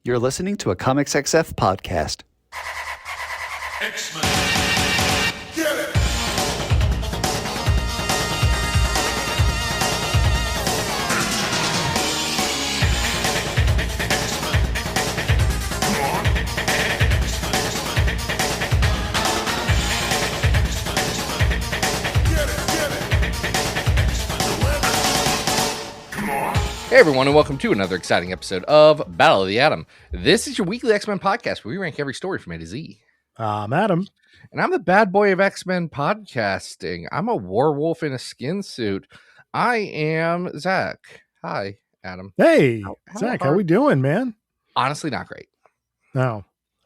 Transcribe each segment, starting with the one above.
You're listening to a Comics XF podcast. X-Men. Get it! Hey everyone, and welcome to another exciting episode of Battle of the Atom. This is your weekly X-Men podcast where we rank every story from A to Z. I'm Adam. And I'm the bad boy of X-Men podcasting. I'm a werewolf in a skin suit. I am Zach. Hi, Adam. Hey, Zach, how we doing, man? Honestly, not great. Oh,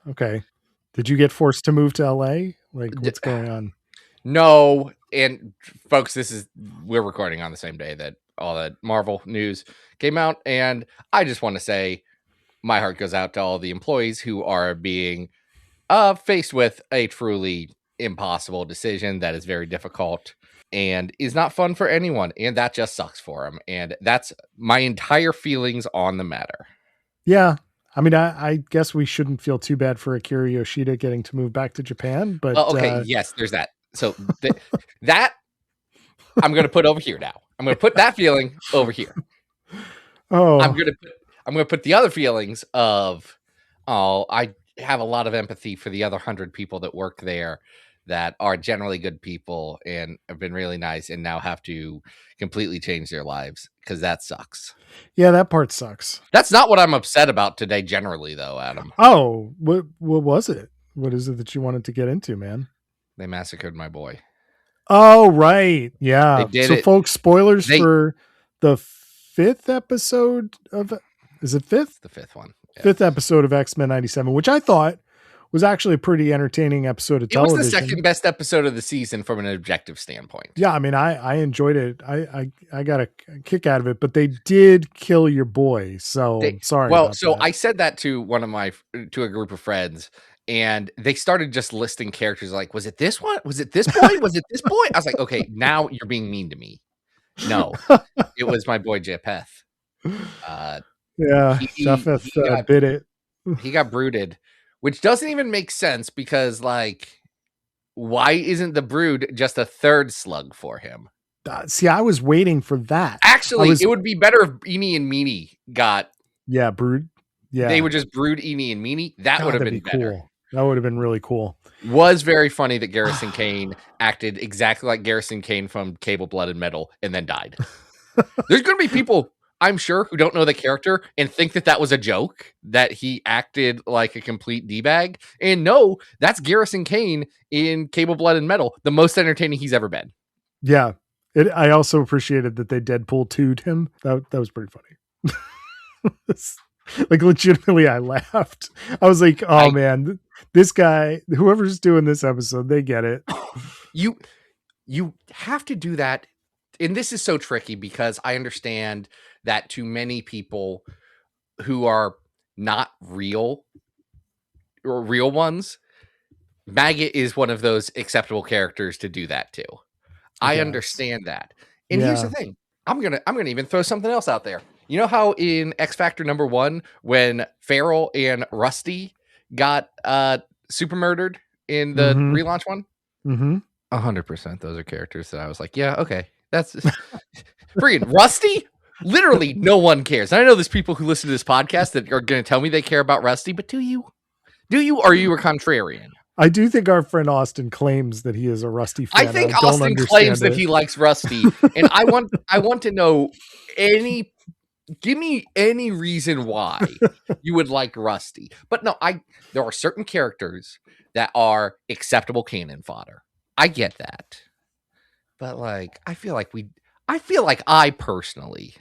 okay. Did you get forced to move to LA? Like, what's going on? No, and folks, we're recording on the same day that all that Marvel news came out, and I just want to say my heart goes out to all the employees who are being faced with a truly impossible decision that is very difficult and is not fun for anyone, and that just sucks for them. And that's my entire feelings on the matter. Yeah. I mean, I guess we shouldn't feel too bad for Akira Yoshida getting to move back to Japan, but okay, yes, there's that. So that I'm going to put over here now. I'm going to put that feeling over here. Oh, I'm going to put the other feelings of, I have a lot of empathy for the other 100 people that work there that are generally good people and have been really nice and now have to completely change their lives because that sucks. Yeah, that part sucks. That's not what I'm upset about today generally, though, Adam. Oh, what was it? What is it that you wanted to get into, man? They massacred my boy. Oh, right. Yeah. They did so, it. Folks, spoilers for the fifth episode of... Is it fifth? The fifth one. Yeah. Fifth episode of X-Men 97, which I thought was actually a pretty entertaining episode of television. It was the second best episode of the season from an objective standpoint. Yeah, I mean, I enjoyed it. I got a kick out of it, but they did kill your boy. So sorry. Well, about so that. I said that to a group of friends, and they started just listing characters like, was it this one? Was it this boy? Was it this boy? I was like, okay, now you're being mean to me. No, it was my boy Japheth. Yeah, Japheth bit it. He got brooded, which doesn't even make sense because, like, why isn't the brood just a third slug for him? See, I was waiting for that. Actually, it would be better if Eenie and Meanie got... Yeah, brood. Yeah. They would just brood Eenie and Meanie. That would have been better. Cool. That would have been really cool. Was very funny that Garrison Kane acted exactly like Garrison Kane from Cable Blood and Metal and then died. There's going to be people, I'm sure, who don't know the character and think that was a joke, that he acted like a complete D-bag. And no, that's Garrison Kane in Cable Blood and Metal, the most entertaining he's ever been. Yeah. I also appreciated that they Deadpool 2'd him. That was pretty funny. Like, legitimately, I laughed. I was like, oh, man, this guy, whoever's doing this episode, they get it. You have to do that. And this is so tricky because I understand that to many people who are not real or real ones, Maggot is one of those acceptable characters to do that to. I understand that. And here's the thing. I'm gonna even throw something else out there. You know how in X Factor #1, when Farrell and Rusty got super murdered in the relaunch one? 100% those are characters that I was like, yeah, okay. That's freaking Rusty. Literally, no one cares. And I know there's people who listen to this podcast that are going to tell me they care about Rusty, but do you? Or are you a contrarian? I do think our friend Austin claims that he is a Rusty fan. I think Austin claims that he likes Rusty, and I want to know give me any reason why you would like Rusty. But no, there are certain characters that are acceptable canon fodder. I get that. But like, I feel like I personally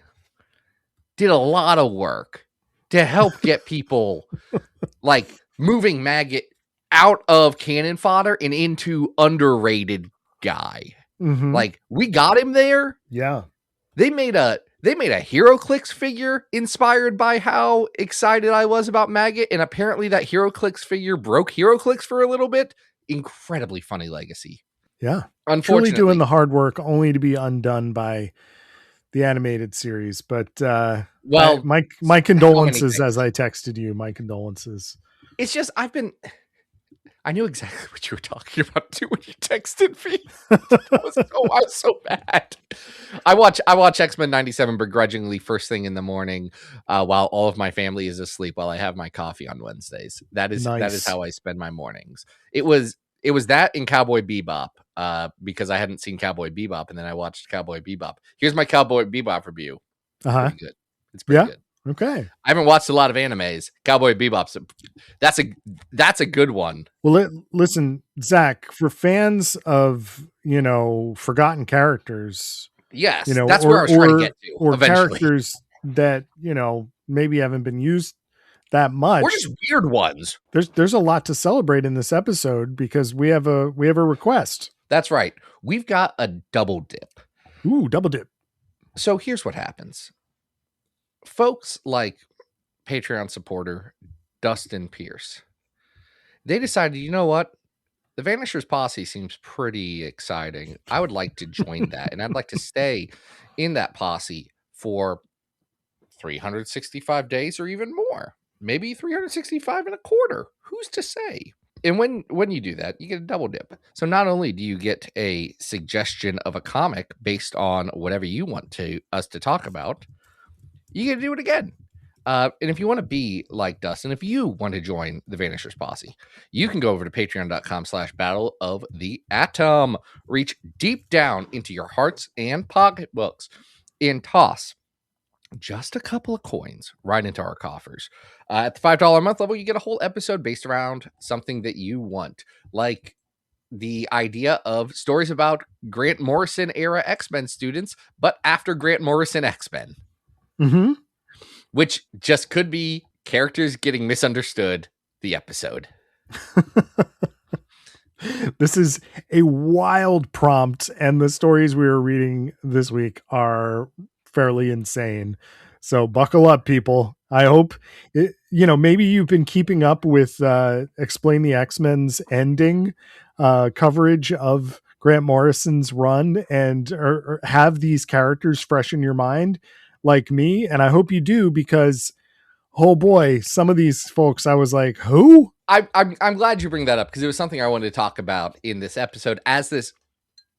did a lot of work to help get people like moving Maggot out of cannon fodder and into underrated guy. Like, we got him there. Yeah. They made a HeroClix figure inspired by how excited I was about Maggot, and apparently that HeroClix figure broke HeroClix for a little bit. Incredibly funny legacy. Yeah. Unfortunately, truly doing the hard work only to be undone by the animated series, but Well, my how many condolences things? as I texted you. My condolences. It's just I knew exactly what you were talking about too when you texted me. I was so bad. I watch X-Men 97 begrudgingly first thing in the morning, while all of my family is asleep while I have my coffee on Wednesdays. That is Nice. how I spend my mornings. It was that in Cowboy Bebop, because I hadn't seen Cowboy Bebop, and then I watched Cowboy Bebop. Here's my Cowboy Bebop review. Pretty good. It's pretty good. Okay. I haven't watched a lot of animes. Cowboy Bebop's that's a good one. Well, listen, Zach, for fans of, forgotten characters, Yes, that's where I was trying to get to. or Eventually, characters that, maybe haven't been used that much. or just weird ones. There's a lot to celebrate in this episode because we have a request. That's right. We've got a double dip. Ooh, double dip. So here's what happens. Folks like Patreon supporter Dustin Pierce, they decided, you know what? The Vanishers Posse seems pretty exciting. I would like to join that, and I'd like to stay in that posse for 365 days or even more. Maybe 365 and a quarter. Who's to say? And when you do that, you get a double dip. So not only do you get a suggestion of a comic based on whatever you want us to talk about, you get to do it again. And if you want to be like Dustin, if you want to join the Vanishers Posse, you can go over to patreon.com/battle of the atom. Reach deep down into your hearts and pocketbooks and toss just a couple of coins right into our coffers. At the $5 a month level, you get a whole episode based around something that you want, like the idea of stories about Grant Morrison era X-Men students, but after Grant Morrison X-Men. Mm-hmm. Which just could be characters getting misunderstood the episode. This is a wild prompt, and the stories we are reading this week are fairly insane. So buckle up, people. I hope, maybe you've been keeping up with Explain the X-Men's ending coverage of Grant Morrison's run and or have these characters fresh in your mind like me. And I hope you do, because, oh boy, some of these folks, I was like, who? I'm glad you bring that up, because it was something I wanted to talk about in this episode as this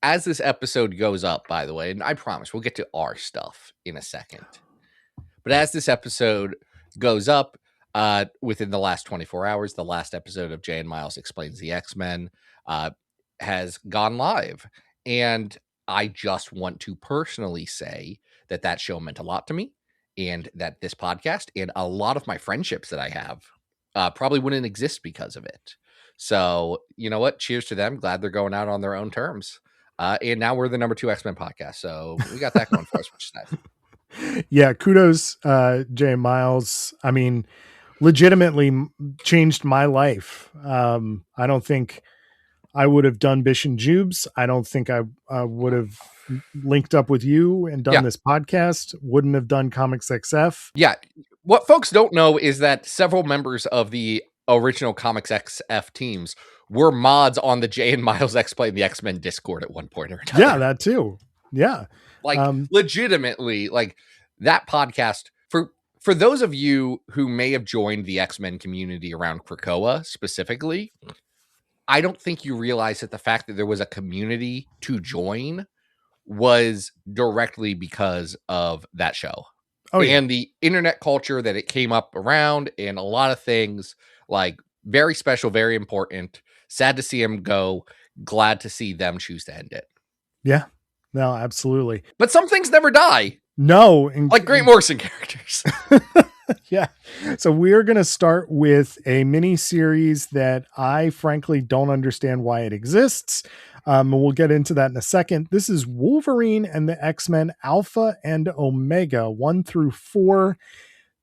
episode goes up, by the way. And I promise we'll get to our stuff in a second. But as this episode goes up, within the last 24 hours, the last episode of Jay and Miles Explains the X-Men has gone live. And I just want to personally say that show meant a lot to me, and that this podcast and a lot of my friendships that I have probably wouldn't exist because of it. So, you know what? Cheers to them. Glad they're going out on their own terms. And now we're the number 2 X-Men podcast. So we got that going for us, which is nice. Yeah. Kudos, Jay and Miles. I mean, legitimately changed my life. I don't think I would have done Bish and Jubes. I don't think I would have linked up with you and done this podcast. Wouldn't have done Comics XF. Yeah. What folks don't know is that several members of the original Comics XF teams were mods on the Jay and Miles Explain the X-Men Discord at one point or another. Yeah, that too. Yeah. Like legitimately, like that podcast for those of you who may have joined the X-Men community around Krakoa specifically, I don't think you realize that the fact that there was a community to join was directly because of that show. Oh, yeah. And the internet culture that it came up around, and a lot of things, like very special, very important. Sad to see him go. Glad to see them choose to end it. Yeah, no, absolutely. But some things never die. No. Like Grant Morrison characters. Yeah. So we're going to start with a mini series that I frankly don't understand why it exists. We'll get into that in a second. This is Wolverine and the X-Men Alpha and Omega 1 through 4.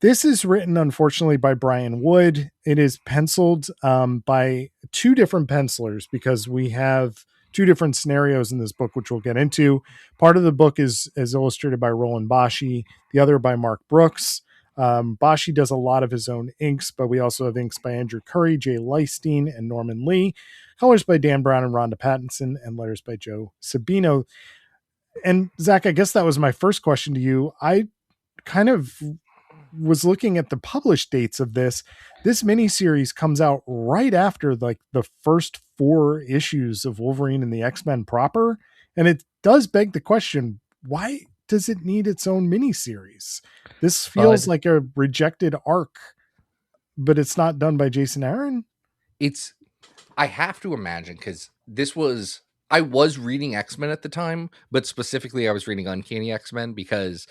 This is written, unfortunately, by Brian Wood. It is penciled by 2 different pencilers, because we have 2 different scenarios in this book, which we'll get into. Part of the book is illustrated by Roland Bashi, the other by Mark Brooks. Bashi does a lot of his own inks, but we also have inks by Andrew Curry, Jay Leistein, and Norman Lee. Colors by Dan Brown and Rhonda Pattinson, and letters by Joe Sabino. And Zach, I guess that was my first question to you. I kind of was looking at the published dates of this. This miniseries comes out right after like the first 4 issues of Wolverine and the X-Men proper. And it does beg the question, why does it need its own miniseries? This feels like a rejected arc, but it's not done by Jason Aaron. I have to imagine, because I was reading X-Men at the time, but specifically I was reading Uncanny X-Men because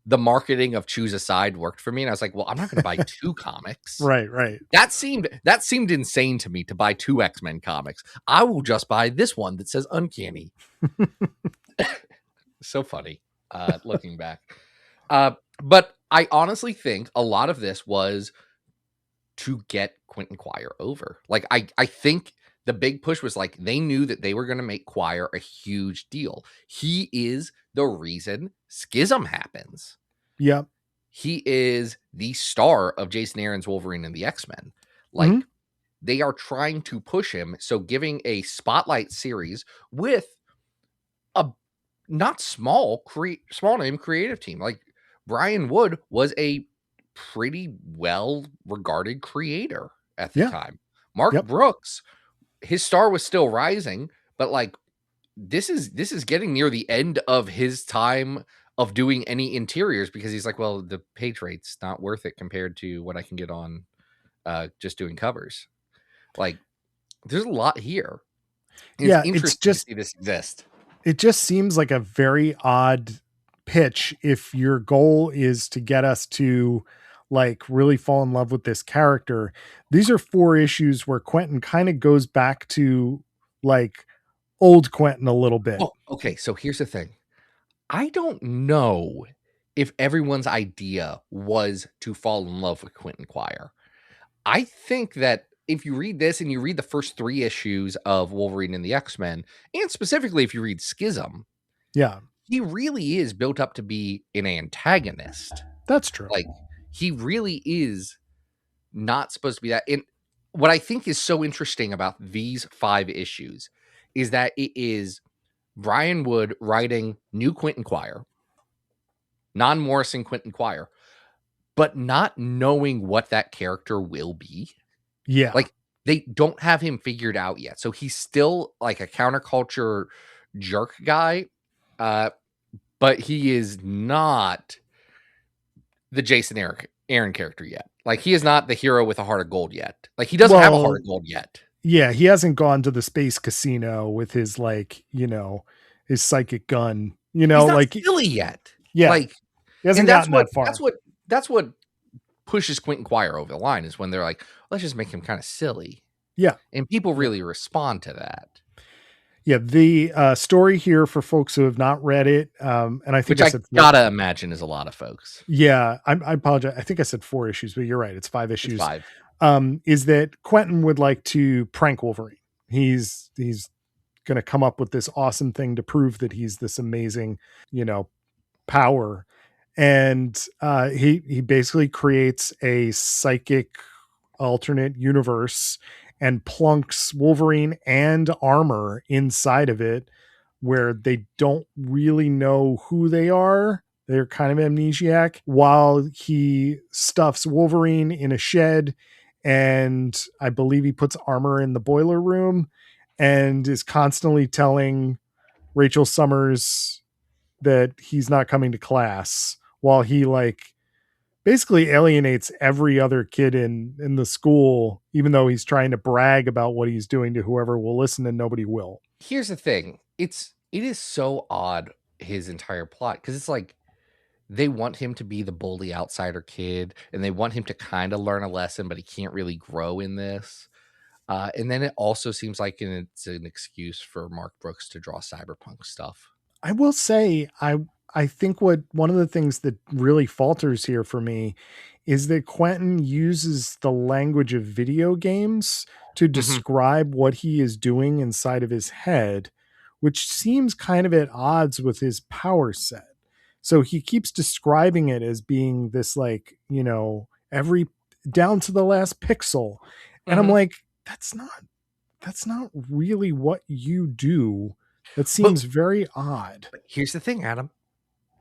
the marketing of Choose a Side worked for me. And I was like, well, I'm not going to buy 2 comics. Right. That seemed insane to me to buy 2 X-Men comics. I will just buy this one that says Uncanny. So funny, looking back. But I honestly think a lot of this was to get Quentin Quire over. Like, I think the big push was like, they knew that they were going to make Quire a huge deal. He is the reason Schism happens. Yep. He is the star of Jason Aaron's Wolverine and the X-Men. Like, they are trying to push him. So giving a spotlight series with a not small name creative team. Like, Brian Wood was a pretty well regarded creator at the time. Mark Brooks, his star was still rising, but like, this is getting near the end of his time of doing any interiors, because he's like, well, the page rate's not worth it compared to what I can get on just doing covers. Like, there's a lot here. It's interesting to see this exist. It just seems like a very odd pitch if your goal is to get us to like really fall in love with this character. These are 4 issues where Quentin kind of goes back to like old Quentin a little bit. Oh, okay, so here's the thing. I don't know if everyone's idea was to fall in love with Quentin Quire. I think that if you read this and you read the first 3 issues of Wolverine and the X-Men, and specifically if you read Schism, he really is built up to be an antagonist. That's true. Like, he really is not supposed to be that. And what I think is so interesting about these 5 issues is that it is Brian Wood writing new Quentin Quire, non-Morrison Quentin Quire, but not knowing what that character will be. Yeah. Like, they don't have him figured out yet. So he's still like a counterculture jerk guy, but he is not the Jason Aaron character yet. Like, he is not the hero with a heart of gold yet. Like, he doesn't have a heart of gold yet. Yeah, he hasn't gone to the space casino with his, like, you know, his psychic gun. You know, he's not like silly yet. Yeah, like, he hasn't gotten that far. That's what pushes Quentin Quire over the line, is when they're like, let's just make him kind of silly. Yeah, and people really respond to that. Yeah, the story here for folks who have not read it, and I think I gotta imagine is a lot of folks. Yeah, I apologize. I think I said 4 issues, but you're right. It's 5 issues. It's 5. Is that Quentin would like to prank Wolverine. He's going to come up with this awesome thing to prove that he's this amazing, you know, power. And he basically creates a psychic alternate universe and plunks Wolverine and Armor inside of it, where they don't really know who they are. They're kind of amnesiac, while he stuffs Wolverine in a shed, and I believe he puts Armor in the boiler room and is constantly telling Rachel Summers that he's not coming to class, while he like basically alienates every other kid in the school, even though he's trying to brag about what he's doing to whoever will listen, and nobody will. Here's the thing. It is so odd, his entire plot, because it's like, they want him to be the bully outsider kid, and they want him to kind of learn a lesson, but he can't really grow in this. And then it also seems like it's an excuse for Mark Brooks to draw cyberpunk stuff. I will say, I think one of the things that really falters here for me is that Quentin uses the language of video games to describe what he is doing inside of his head, which seems kind of at odds with his power set. So he keeps describing it as being this, like, you know, every down to the last pixel. And I'm like, that's not really what you do That seems very odd. But here's the thing, Adam.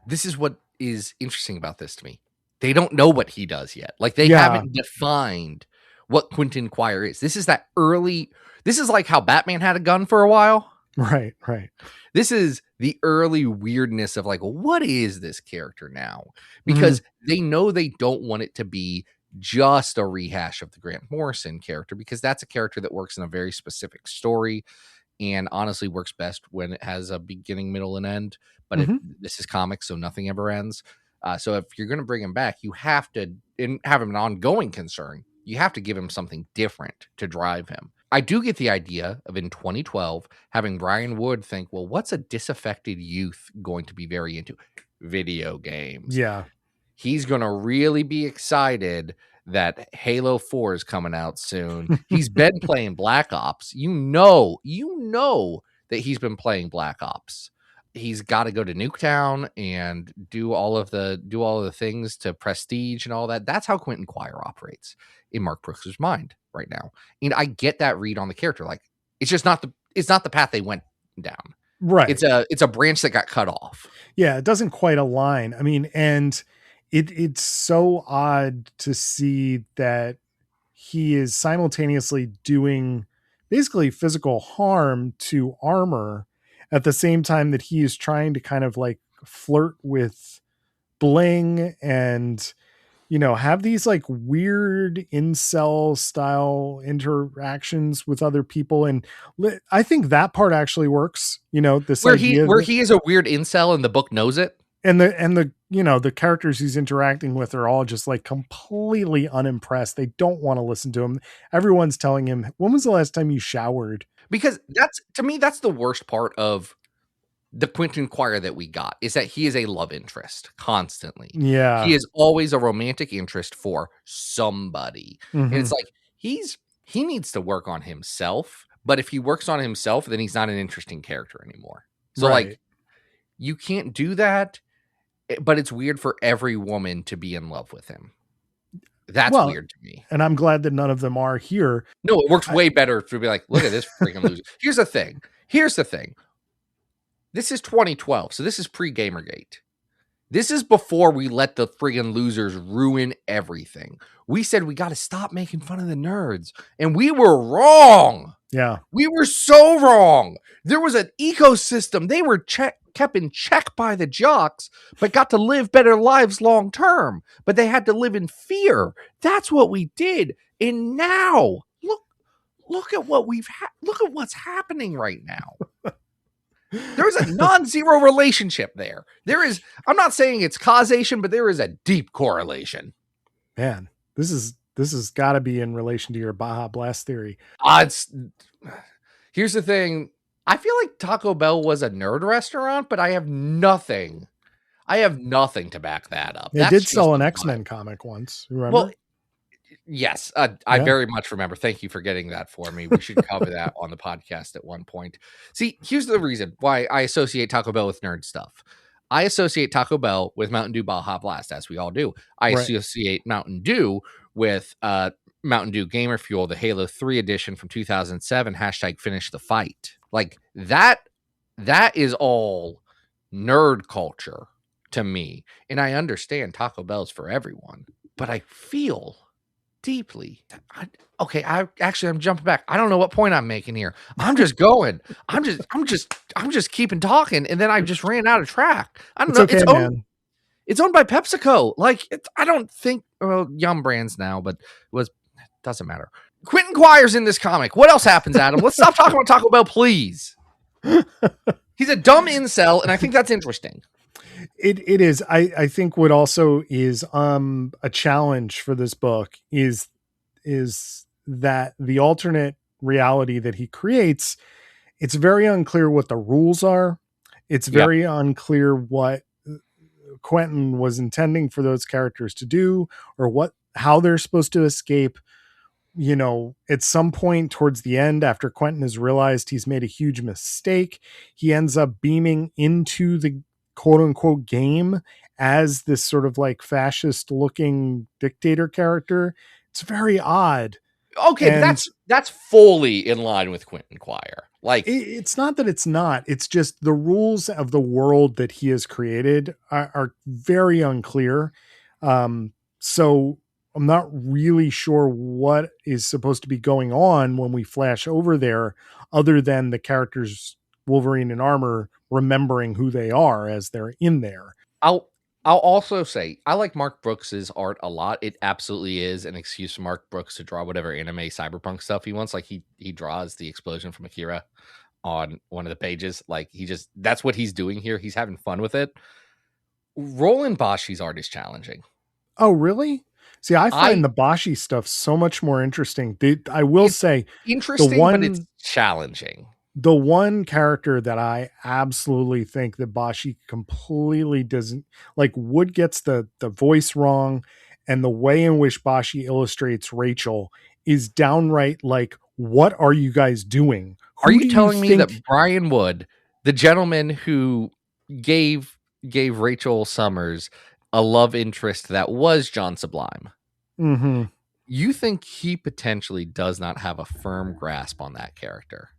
This is what is interesting about this to me. They don't know what he does yet. Like they haven't defined what Quentin Quire is. This is that early. This is like how Batman had a gun for a while. Right, right. This is the early weirdness of like, what is this character now? Because they know they don't want it to be just a rehash of the Grant Morrison character, because that's a character that works in a very specific story and honestly works best when it has a beginning, middle, and end. But this is comics, so nothing ever ends. So if you're going to bring him back, you have to have him an ongoing concern. You have to give him something different to drive him. I do get the idea of in 2012 having Brian Wood think, well, what's a disaffected youth going to be very into? Video games. Yeah. He's going to really be excited that Halo 4 is coming out soon. He's been playing Black Ops. You know that he's been playing Black Ops. He's got to go to Nuketown and do all of the things to prestige and all that. That's how Quentin Quire operates in Mark Brooks's mind right now. And I get that read on the character. Like it's just not the path they went down. Right. It's a branch that got cut off. Yeah, it doesn't quite align. I mean, and it's so odd to see that he is simultaneously doing basically physical harm to Armor at the same time that he is trying to kind of like flirt with Bling and, you know, have these like weird incel style interactions with other people. And I think that part actually works, you know, this where idea he is a weird incel and the book knows it. And the, you know, the characters he's interacting with are all just like completely unimpressed. They don't want to listen to him. Everyone's telling him, when was the last time you showered? Because to me, that's the worst part of the Quentin Quire that we got, is that he is a love interest constantly. Yeah. He is always a romantic interest for somebody. And it's like, he needs to work on himself, but if he works on himself, then he's not an interesting character anymore. So like, you can't do that, but it's weird for every woman to be in love with him. That's weird to me. And I'm glad that none of them are here. No, it works way better to be like, look at this freaking loser. Here's the thing. This is 2012, so this is pre-Gamergate. This is before we let the friggin' losers ruin everything. We said we got to stop making fun of the nerds, and we were wrong. Yeah. We were so wrong. There was an ecosystem. They were kept in check by the jocks, but got to live better lives long term. But they had to live in fear. That's what we did. And now, look at what look at what's happening right now. There's a non-zero relationship there. I'm not saying it's causation, but there is a deep correlation. Man, this has got to be in relation to your Baja Blast theory. Here's the thing. I feel like Taco Bell was a nerd restaurant, but I have nothing to back that up. It did sell an X-Men comic once. Remember? Well, yes, I very much remember. Thank you for getting that for me. We should cover that on the podcast at one point. See, here's the reason why I associate Taco Bell with nerd stuff. I associate Taco Bell with Mountain Dew Baja Blast, as we all do. I associate Mountain Dew with Mountain Dew Gamer Fuel, the Halo 3 edition from 2007, #finish the fight. Like that is all nerd culture to me. And I understand Taco Bell's for everyone, but I feel deeply. I'm jumping back. I don't know what point I'm making here. I'm just going. I'm just keeping talking, and then I just ran out of track. I don't know. Okay, it's owned by PepsiCo. Like I don't think Yum Brands now, but doesn't matter. Quentin Quire's in this comic. What else happens, Adam? Let's stop talking about Taco Bell, please. He's a dumb incel, and I think that's interesting. It is. I think what also is a challenge for this book is that the alternate reality that he creates, it's very unclear what the rules are. It's very unclear what Quentin was intending for those characters to do, or how they're supposed to escape. You know, at some point towards the end, after Quentin has realized he's made a huge mistake, he ends up beaming into the quote unquote game as this sort of like fascist looking dictator character. It's very odd. Okay, that's fully in line with Quentin Quire. Like, It's not that it's not. It's just the rules of the world that he has created are very unclear. So I'm not really sure what is supposed to be going on when we flash over there, other than the characters Wolverine and Armor remembering who they are as they're in there. I'll also say I like Mark Brooks's art a lot. It absolutely is an excuse for Mark Brooks to draw whatever anime cyberpunk stuff he wants. Like he draws the explosion from Akira on one of the pages. Like that's what he's doing here. He's having fun with it. Roland Boschi's art is challenging. Oh, really? See, I find the Boschi stuff so much more interesting. I will say, interesting, but it's challenging. The one character that I absolutely think that Boschi completely doesn't like, Wood gets the voice wrong, and the way in which Boschi illustrates Rachel is downright like, what are you guys doing? Are you telling me that Brian Wood, the gentleman who gave Rachel Summers a love interest that was John Sublime, you think he potentially does not have a firm grasp on that character?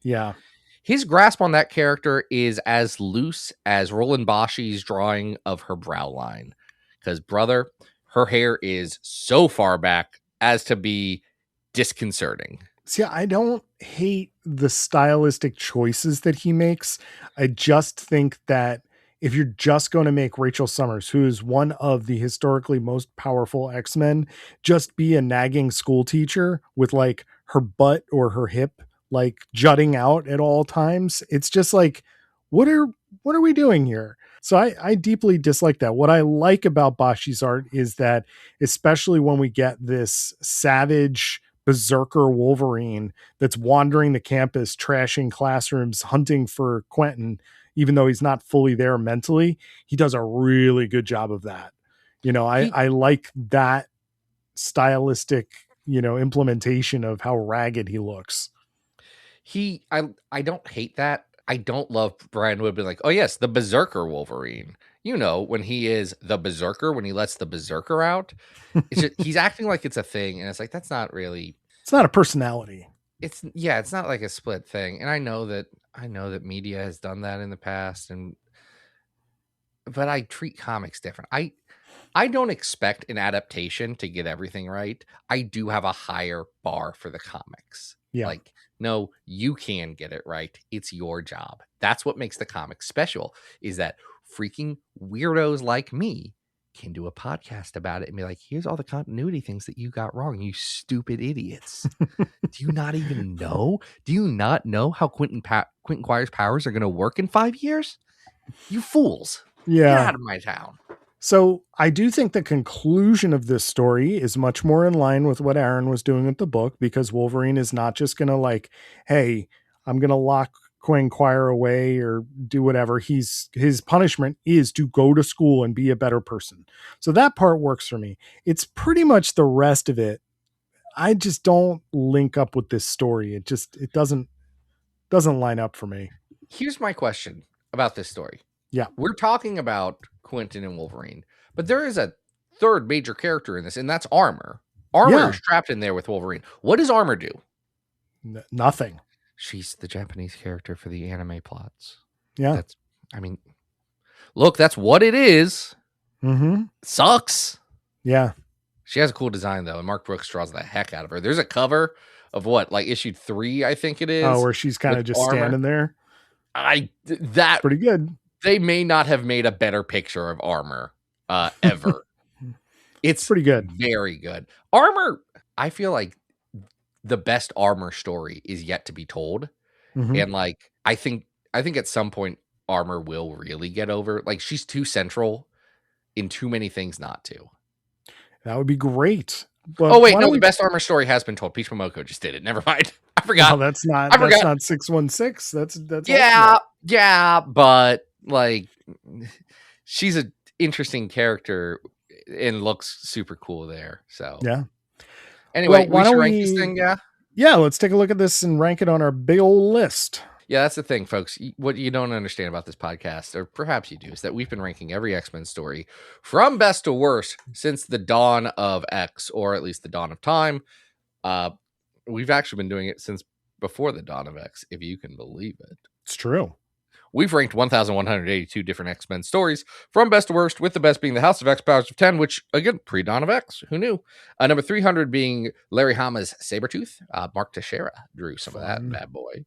Yeah. His grasp on that character is as loose as Roland Boschi's drawing of her brow line. Because, brother, her hair is so far back as to be disconcerting. See, I don't hate the stylistic choices that he makes. I just think that if you're just going to make Rachel Summers, who is one of the historically most powerful X-Men, just be a nagging school teacher with like her butt or her hip like jutting out at all times, it's just like, what are we doing here? So I deeply dislike that. What I like about Boschi's art is that, especially when we get this savage berserker Wolverine that's wandering the campus, trashing classrooms, hunting for Quentin, even though he's not fully there mentally, he does a really good job of that. I like that stylistic, implementation of how ragged he looks. I don't hate that. I don't love Brian Wood being like, oh yes, the berserker Wolverine. When he is the berserker, when he lets the berserker out, it's just, he's acting like it's a thing, and it's like, that's not really. It's not a personality. It's not like a split thing, and I know that media has done that in the past, but I treat comics different. I don't expect an adaptation to get everything right. I do have a higher bar for the comics. Yeah. Like, no, you can get it right. It's your job. That's what makes the comics special, is that freaking weirdos like me can do a podcast about it and be like, here's all the continuity things that you got wrong, you stupid idiots. Do you not even know? Do you not know how Quentin Quire's powers are going to work in 5 years? You fools. Yeah. Get out of my town. So I do think the conclusion of this story is much more in line with what Aaron was doing with the book, because Wolverine is not just going to like, hey, I'm going to lock Quentin Quire away or do whatever. His punishment is to go to school and be a better person. So that part works for me. It's pretty much the rest of it. I just don't link up with this story. It doesn't line up for me. Here's my question about this story. Yeah. We're talking about Quentin and Wolverine, but there is a third major character in this, and that's Armor. Armor is trapped in there with Wolverine. What does Armor do? Nothing. She's the Japanese character for the anime plots. Yeah. Look, that's what it is. Mm-hmm. Sucks. Yeah. She has a cool design, though, and Mark Brooks draws the heck out of her. There's a cover of what, like issue 3, I think it is. Oh, where she's kind of just Armor. standing there. That's pretty good. They may not have made a better picture of Armor ever. It's pretty good. Very good. Armor, I feel like the best Armor story is yet to be told. Mm-hmm. And like, I think at some point Armor will really get over. Like, she's too central in too many things not to. That would be great. But the best Armor story has been told. Peach Momoko just did it. Never mind. I forgot. No, that's not 616. That's yeah, but like, she's an interesting character and looks super cool there. So yeah. Anyway, we should rank this thing. Yeah, let's take a look at this and rank it on our big old list. Yeah, that's the thing, folks. What you don't understand about this podcast, or perhaps you do, is that we've been ranking every X-Men story from best to worst since the dawn of X, or at least the dawn of time. We've actually been doing it since before the dawn of X, if you can believe it. It's true. We've ranked 1,182 different X-Men stories from best to worst, with the best being the House of X Powers of 10, which, again, pre-Dawn of X. Who knew? Number 300 being Larry Hama's Sabretooth. Mark Teixeira drew some of that bad boy.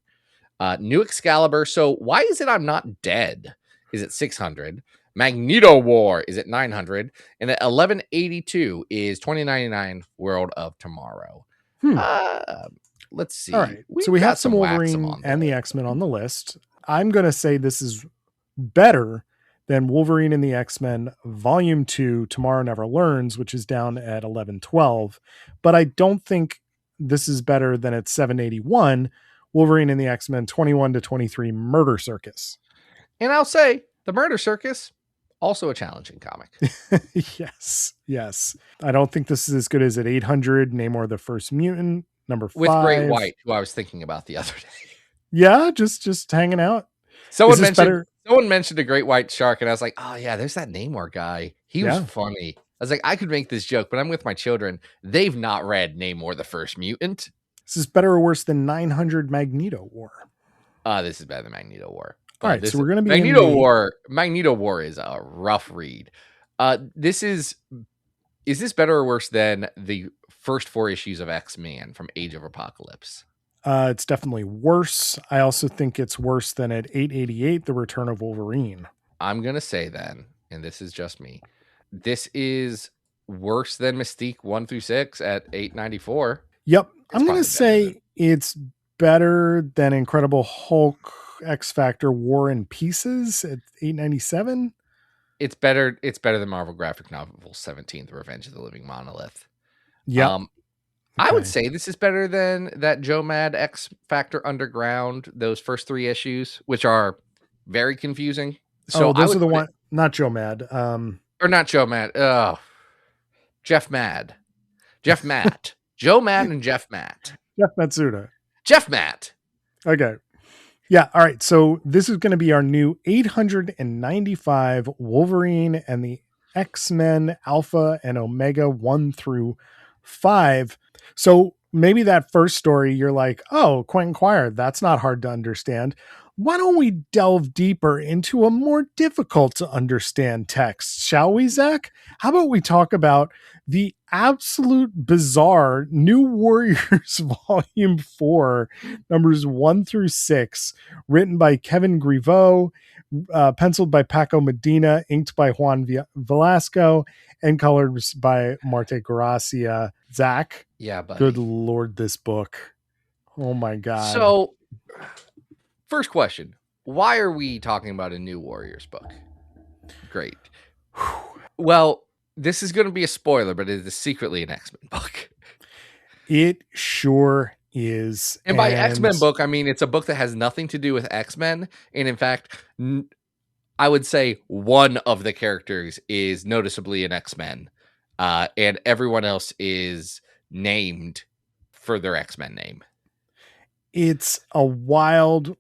New Excalibur. So why is it I'm Not Dead is at 600. Magneto War is at 900. And at 1182 is 2099 World of Tomorrow. Let's see. All right. So we have some Wolverine and the X-Men on the list. I'm going to say this is better than Wolverine and the X-Men Volume 2, Tomorrow Never Learns, which is down at 1112. But I don't think this is better than at 781, Wolverine and the X-Men 21 to 23 Murder Circus. And I'll say the Murder Circus, also a challenging comic. Yes. I don't think this is as good as at 800, Namor the First Mutant, number 5. With Great White, who I was thinking about the other day. Yeah, just hanging out. Someone mentioned a great white shark, and I was like, oh yeah, there's that Namor guy. He was funny. I was like, I could make this joke, but I'm with my children. They've not read Namor the First Mutant. This is better or worse than 900 Magneto War? This is better than Magneto War. All right, so we're going to be Magneto War is a rough read. Is this better or worse than the first 4 issues of X-Men from Age of Apocalypse? It's definitely worse. I also think it's worse than at 888, The Return of Wolverine. I'm going to say then, and this is just me, this is worse than Mystique 1 through 6 at 894. Yep. I'm going to say it's better than Incredible Hulk, X-Factor, War and Pieces at 897. It's better than Marvel graphic novel 17, The Revenge of the Living Monolith. Yeah. I would say this is better than that Joe Mad X Factor Underground, those first 3 issues, which are very confusing. So those are the one, not Joe Mad. Or not Joe Mad. Jeff Matt. Joe Mad and Jeff Matt. Jeff Matsuda. Jeff Matt. Okay. Yeah. All right. So this is going to be our new 895 Wolverine and the X-Men Alpha and Omega 1 through 5. So maybe that first story, you're like, oh, Quentin Quire, that's not hard to understand. Why don't we delve deeper into a more difficult to understand text, shall we, Zach? How about we talk about the absolute bizarre New Warriors Volume 4, numbers 1 through 6, written by Kevin Griveau, penciled by Paco Medina, inked by Juan Velasco, and colored by Marte Gracia. Zach? Yeah, buddy. Good Lord, this book. Oh my God. So, first question. Why are we talking about a New Warriors book? Great. Well, this is going to be a spoiler, but it is secretly an X-Men book. It sure is. And by X-Men book, I mean it's a book that has nothing to do with X-Men. And in fact, I would say one of the characters is noticeably an X-Men. And everyone else is named for their X-Men name. It's a wild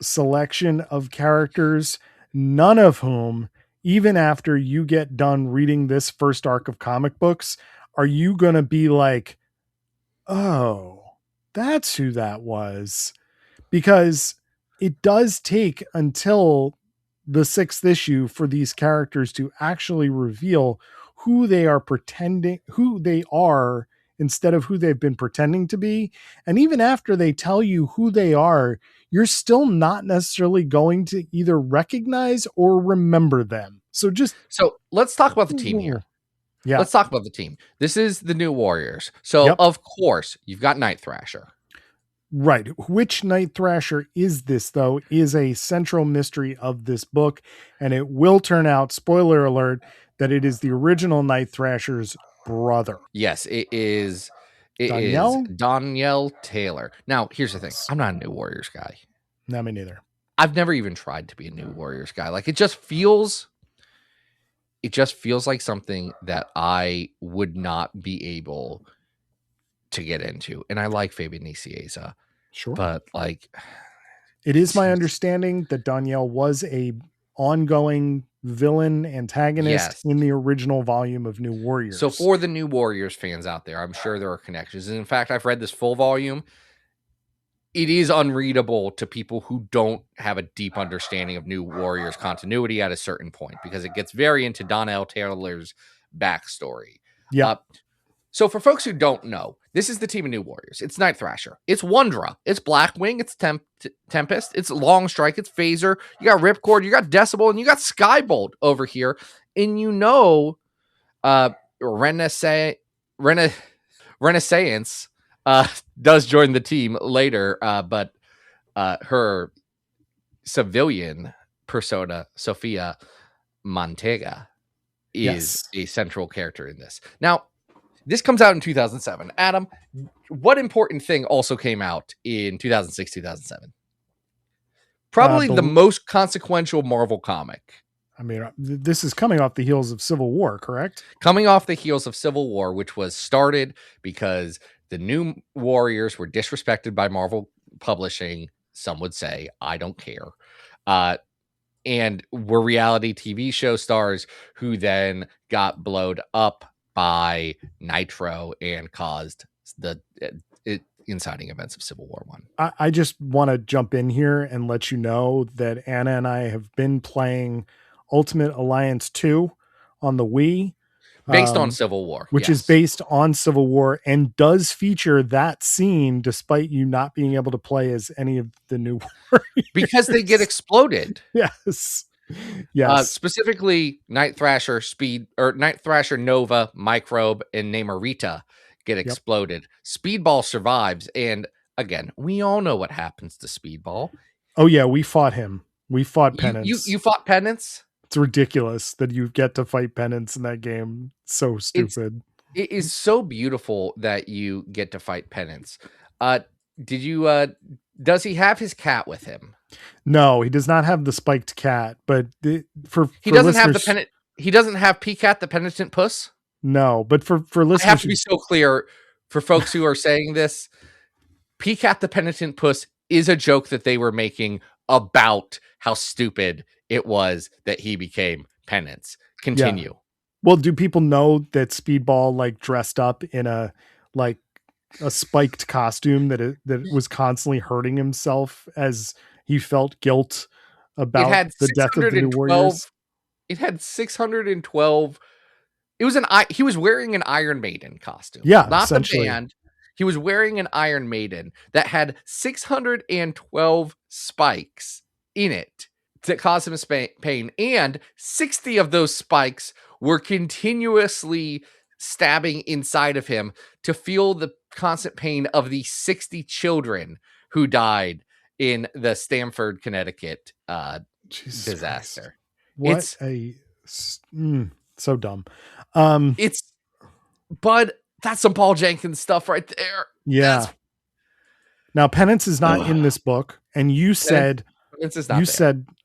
selection of characters, none of whom, even after you get done reading this first arc of comic books, are you going to be like, oh, that's who that was? Because it does take until the 6th issue for these characters to actually reveal who they are instead of who they've been pretending to be. And even after they tell you who they are, you're still not necessarily going to either recognize or remember them. So let's talk about the team here. Yeah. Let's talk about the team. This is the New Warriors. So of course you've got Night Thrasher. Right. Which Night Thrasher is this, though, is a central mystery of this book. And it will turn out, spoiler alert, that it is the original Night Thrasher's brother. Yes, it is. Danielle? Is Danielle Taylor. Now, here's the thing. I'm not a New Warriors guy. No, me neither. I've never even tried to be a New Warriors guy. Like, it just feels like something that I would not be able to get into. And I like Fabian Nicieza. Sure. But like, it is my understanding that Danielle was a ongoing villain antagonist in the original volume of New Warriors. So for the New Warriors fans out there, I'm sure there are connections. And in fact, I've read this full volume. it is unreadable to people who don't have a deep understanding of New Warriors continuity at a certain point, because it gets very into Donnell Taylor's backstory. Yeah. So for folks who don't know, this is the team of New Warriors. It's Night Thrasher. It's Wondra. It's Blackwing. It's Tempest. It's Longstrike. It's Phaser. You got Ripcord. You got Decibel. And you got Skybolt over here. And you know Renaissance does join the team later, but her civilian persona, Sophia Montega, is a central character in this. Now, this comes out in 2007. Adam, what important thing also came out in 2006, 2007? Probably the most consequential Marvel comic. I mean, this is coming off the heels of Civil War, correct? Coming off the heels of Civil War, which was started because the New Warriors were disrespected by Marvel Publishing. Some would say, I don't care. And were reality TV show stars who then got blowed up by Nitro and caused the inciting events of Civil War 1. I just want to jump in here and let you know that Anna and I have been playing Ultimate Alliance 2 on the Wii. Based on Civil War. Which is based on Civil War and does feature that scene despite you not being able to play as any of the New Warriors. Because they get exploded. Yes. Yes. Specifically, Night Thrasher, Night Thrasher, Nova, Microbe, and Namorita get exploded. Speedball survives. And again, we all know what happens to Speedball. Oh, yeah. We fought him. We fought Penance. You fought Penance? It's ridiculous that you get to fight Penance in that game. So stupid. It is so beautiful that you get to fight Penance. Does he have his cat with him? No, he does not have the spiked cat, but he doesn't have the penitent. He doesn't have Peacat, the penitent puss. No, but for listeners, I have to be so clear for folks who are saying this. Peacat, the penitent puss is a joke that they were making about how stupid it was that he became Penance. Continue. Yeah. Well, do people know that Speedball like dressed up in a spiked costume that was constantly hurting himself as he felt guilt about the death of the New Warriors? It had 612. He was wearing an Iron Maiden costume. Yeah, not the band. He was wearing an Iron Maiden that had 612 spikes in it that caused him pain. And 60 of those spikes were continuously stabbing inside of him to feel the constant pain of the 60 children who died in the Stamford, Connecticut disaster. What so dumb. But that's some Paul Jenkins stuff right there. Yeah. Now Penance is not in this book, and you said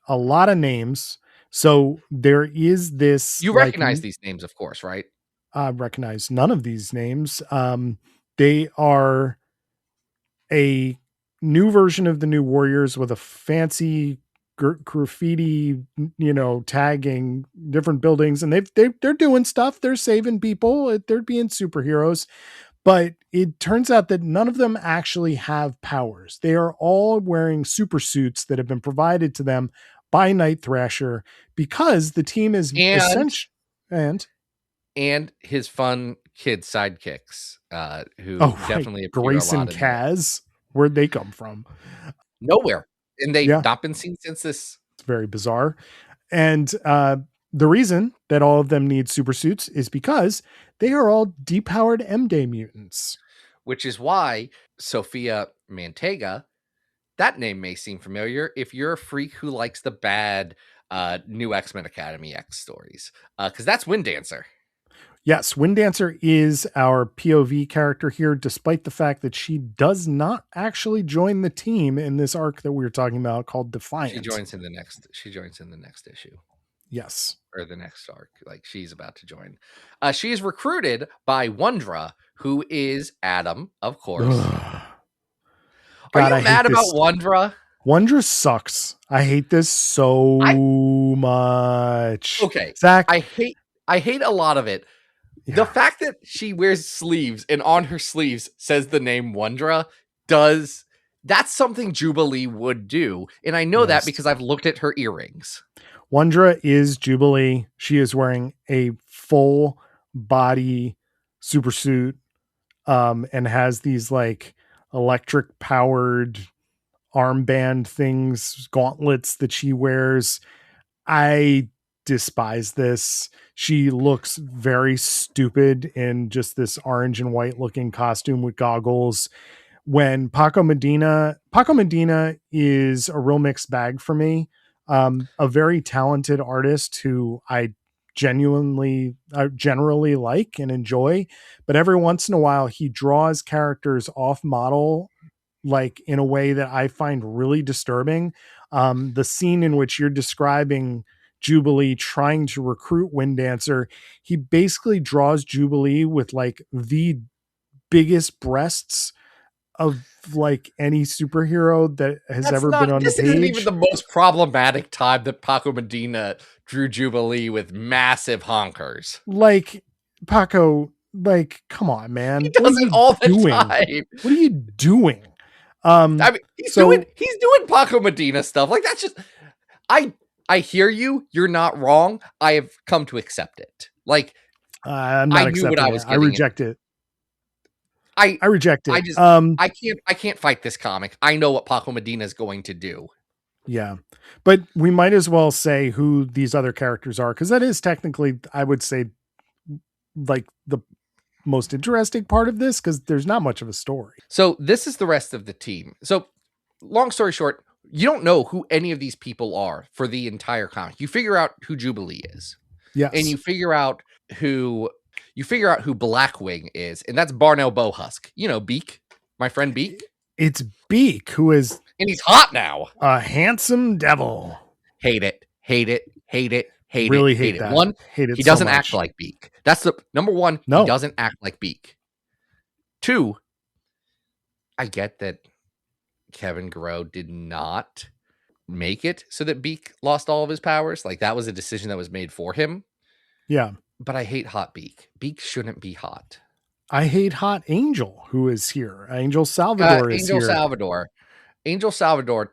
a lot of names. So there is this. You recognize these names, of course, right? I recognize none of these names. They are a new version of the New Warriors with a fancy graffiti, tagging different buildings, and they're doing stuff. They're saving people. They're being superheroes, but it turns out that none of them actually have powers. They are all wearing super suits that have been provided to them by Night Thrasher because the team is essential and his fun kid sidekicks, who definitely appear Grace a lot and Kaz. Where'd they come from? Nowhere. And they've not been seen since this. It's very bizarre. And the reason that all of them need super suits is because they are all depowered M-Day mutants. Which is why Sophia Montega, that name may seem familiar if you're a freak who likes the bad new X-Men Academy X stories. Because that's Winddancer. Yes, Winddancer is our POV character here, despite the fact that she does not actually join the team in this arc that we were talking about called Defiant. She joins in the next issue. Yes. Or the next arc. Like, she's about to join. She is recruited by Wondra, who is Adam, of course. God, are you mad about Wondra? Wondra sucks. I hate this so much. Okay. Zach. I hate a lot of it. Yeah. The fact that she wears sleeves and on her sleeves says the name Wondra does That's something Jubilee would do. And I know that because I've looked at her earrings. Wondra is Jubilee. She is wearing a full body super suit and has these like electric powered armband things, gauntlets that she wears. I despise this. She looks very stupid in just this orange and white looking costume with goggles. When Paco Medina is a real mixed bag for me. A very talented artist who I generally like and enjoy, but every once in a while he draws characters off model, like in a way that I find really disturbing. The scene in which you're describing Jubilee trying to recruit Winddancer, he basically draws Jubilee with like the biggest breasts of like any superhero that has ever been on the page. This isn't even the most problematic time that Paco Medina drew Jubilee with massive honkers. Like, Paco, like, come on, man. He does it all the time. What are you doing? I mean, he's doing Paco Medina stuff. Like, that's just, I hear you. You're not wrong. I have come to accept it. Like, I'm not accepting what I was. I reject it. I reject it. I can't fight this comic. I know what Paco Medina is going to do. Yeah, but we might as well say who these other characters are, because that is technically, I would say, like the most interesting part of this, because there's not much of a story. So this is the rest of the team. So long story short, you don't know who any of these people are for the entire comic. You figure out who Jubilee is. Yes. And you figure out who Blackwing is, and that's Barnell Bowhusk. You know, Beak, my friend Beak. It's Beak, who is, and he's hot now. A handsome devil. Hate it. Really hate it. One, hate it. He doesn't act like Beak. That's the number one. No. He doesn't act like Beak. Two, I get that Kevin Garreau did not make it so that Beak lost all of his powers. Like, that was a decision that was made for him. Yeah. But I hate hot Beak. Beak shouldn't be hot. I hate hot Angel, who is here. Angel Salvador is here. Angel Salvador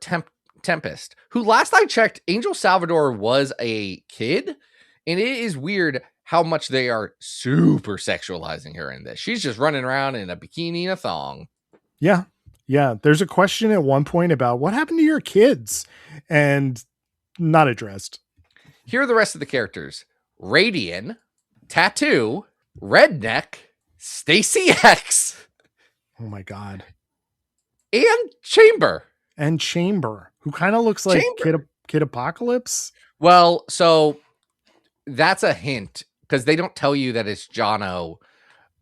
Tempest, who last I checked, Angel Salvador was a kid. And it is weird how much they are super sexualizing her in this. She's just running around in a bikini and a thong. Yeah. Yeah. There's a question at one point about what happened to your kids, and not addressed. Here are the rest of the characters. Radian, Tattoo, Redneck, Stacy X. Oh my God. And Chamber, who kind of looks like Kid Apocalypse. Well, so that's a hint, because they don't tell you that it's Jono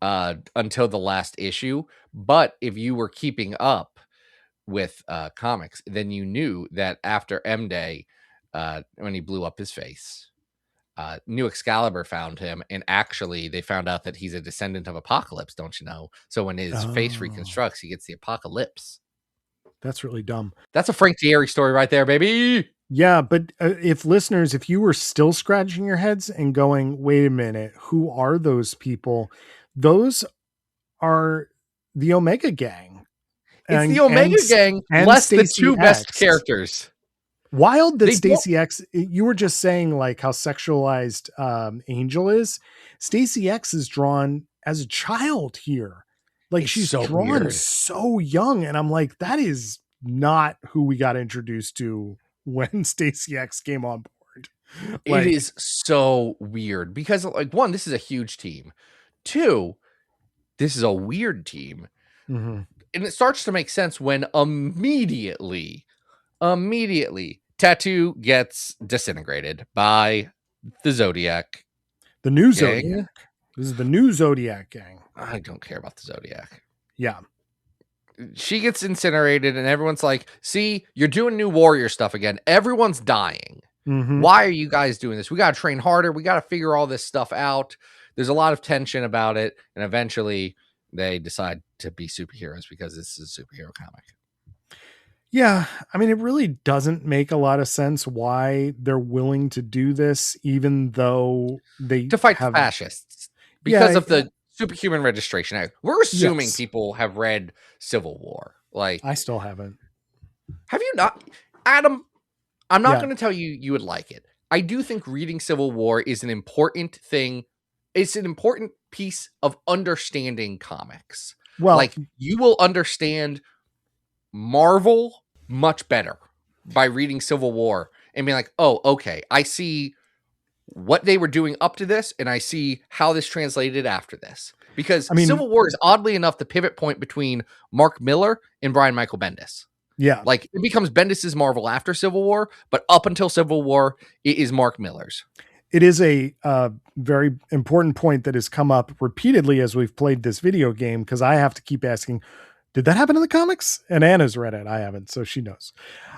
until the last issue. But if you were keeping up with comics, then you knew that after M-Day, when he blew up his face, New Excalibur found him, and actually they found out that he's a descendant of Apocalypse, don't you know? So when his face reconstructs, he gets the Apocalypse. That's really dumb. That's a Frank Thierry story right there, baby. Yeah, but if you were still scratching your heads and going, wait a minute, who are those people? Those are the Omega Gang. It's the Omega Gang, less the two best characters. Wild that Stacy X, you were just saying like how sexualized Angel is. Stacy X is drawn as a child here. Like, she's so drawn weird. So young. And I'm like, that is not who we got introduced to when Stacy X came on board. Like, it is so weird because, like, one, this is a huge team. Two, this is a weird team. Mm-hmm. And it starts to make sense when immediately Tattoo gets disintegrated by the Zodiac. The new gang. Zodiac? This is the new Zodiac gang. I don't care about the Zodiac. Yeah. She gets incinerated and everyone's like, see, you're doing New Warrior stuff again. Everyone's dying. Mm-hmm. Why are you guys doing this? We got to train harder. We got to figure all this stuff out. There's a lot of tension about it. And eventually they decide to be superheroes because this is a superhero comic. Yeah. I mean, it really doesn't make a lot of sense why they're willing to do this, even though to fight the fascists because of the Superhuman Registration Act. We're assuming people have read Civil War. Like, I still haven't. Have you not, Adam? I'm not Yeah. going to tell you you would like it. I do think reading Civil War is an important thing. It's an important piece of understanding comics. Well, Like, you will understand Marvel much better by reading Civil War and being like, oh, okay, I see what they were doing up to this, and I see how this translated after this. Because I mean, Civil War is oddly enough the pivot point between Mark Miller and Brian Michael Bendis. yeah, Like, it becomes Bendis's Marvel after Civil War, but up until Civil War, it is Mark Miller's. it is a very important point that has come up repeatedly as we've played this video game, because I have to keep asking, did that happen in the comics? And Anna's read it. I haven't, so she knows.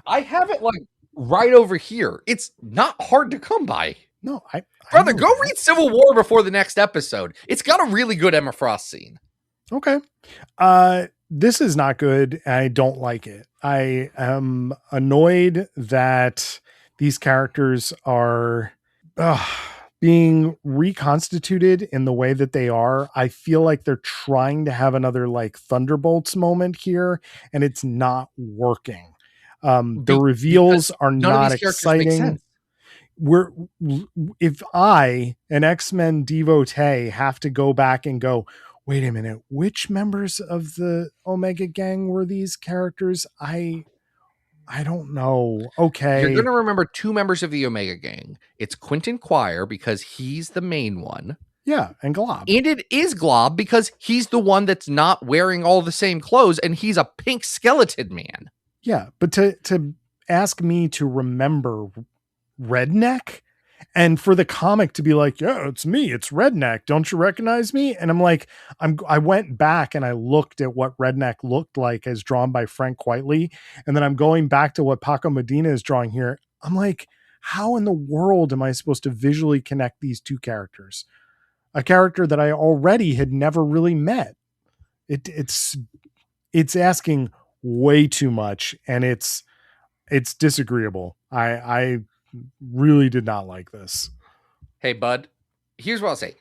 I have it like right over here. It's not hard to come by. No, Brother, know go that. read Civil War before the next episode. It's got a really good Emma Frost scene. Okay. This is not good. I don't like it. I am annoyed that these characters are being reconstituted in the way that they are. I feel like they're trying to have another like Thunderbolts moment here, and it's not working. The reveals are not exciting. If I, an X-Men devotee, have to go back and go, wait a minute, which members of the Omega Gang were these characters? I don't know. Okay. You're going to remember two members of the Omega Gang. It's Quentin Quire because he's the main one. Yeah, and Glob. And it is Glob because he's the one that's not wearing all the same clothes and he's a pink skeleton man. Yeah, but to ask me to remember Redneck and for the comic to be like, yeah, it's me, it's Redneck, don't you recognize me? And I'm like, I went back and I looked at what Redneck looked like as drawn by Frank Quitely, and then I'm going back to what Paco Medina is drawing here. I'm like, how in the world am I supposed to visually connect these two characters? A character that I already had never really met. It's asking way too much, and it's disagreeable. I really did not like this. Hey, bud, here's what I'll say.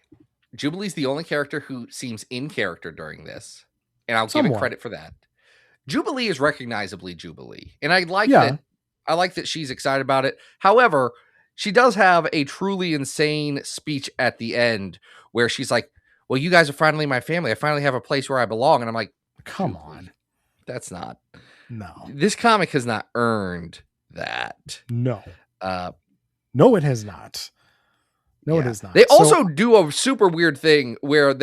Jubilee's the only character who seems in character during this, and I'll give it credit for that. Jubilee is recognizably Jubilee, and I like that. I like that she's excited about it. However, she does have a truly insane speech at the end where she's like, well, you guys are finally my family. I finally have a place where I belong. And I'm like, come on. That's not. No. This comic has not earned that. No. No, it has not. No, it is not. They also do a super weird thing where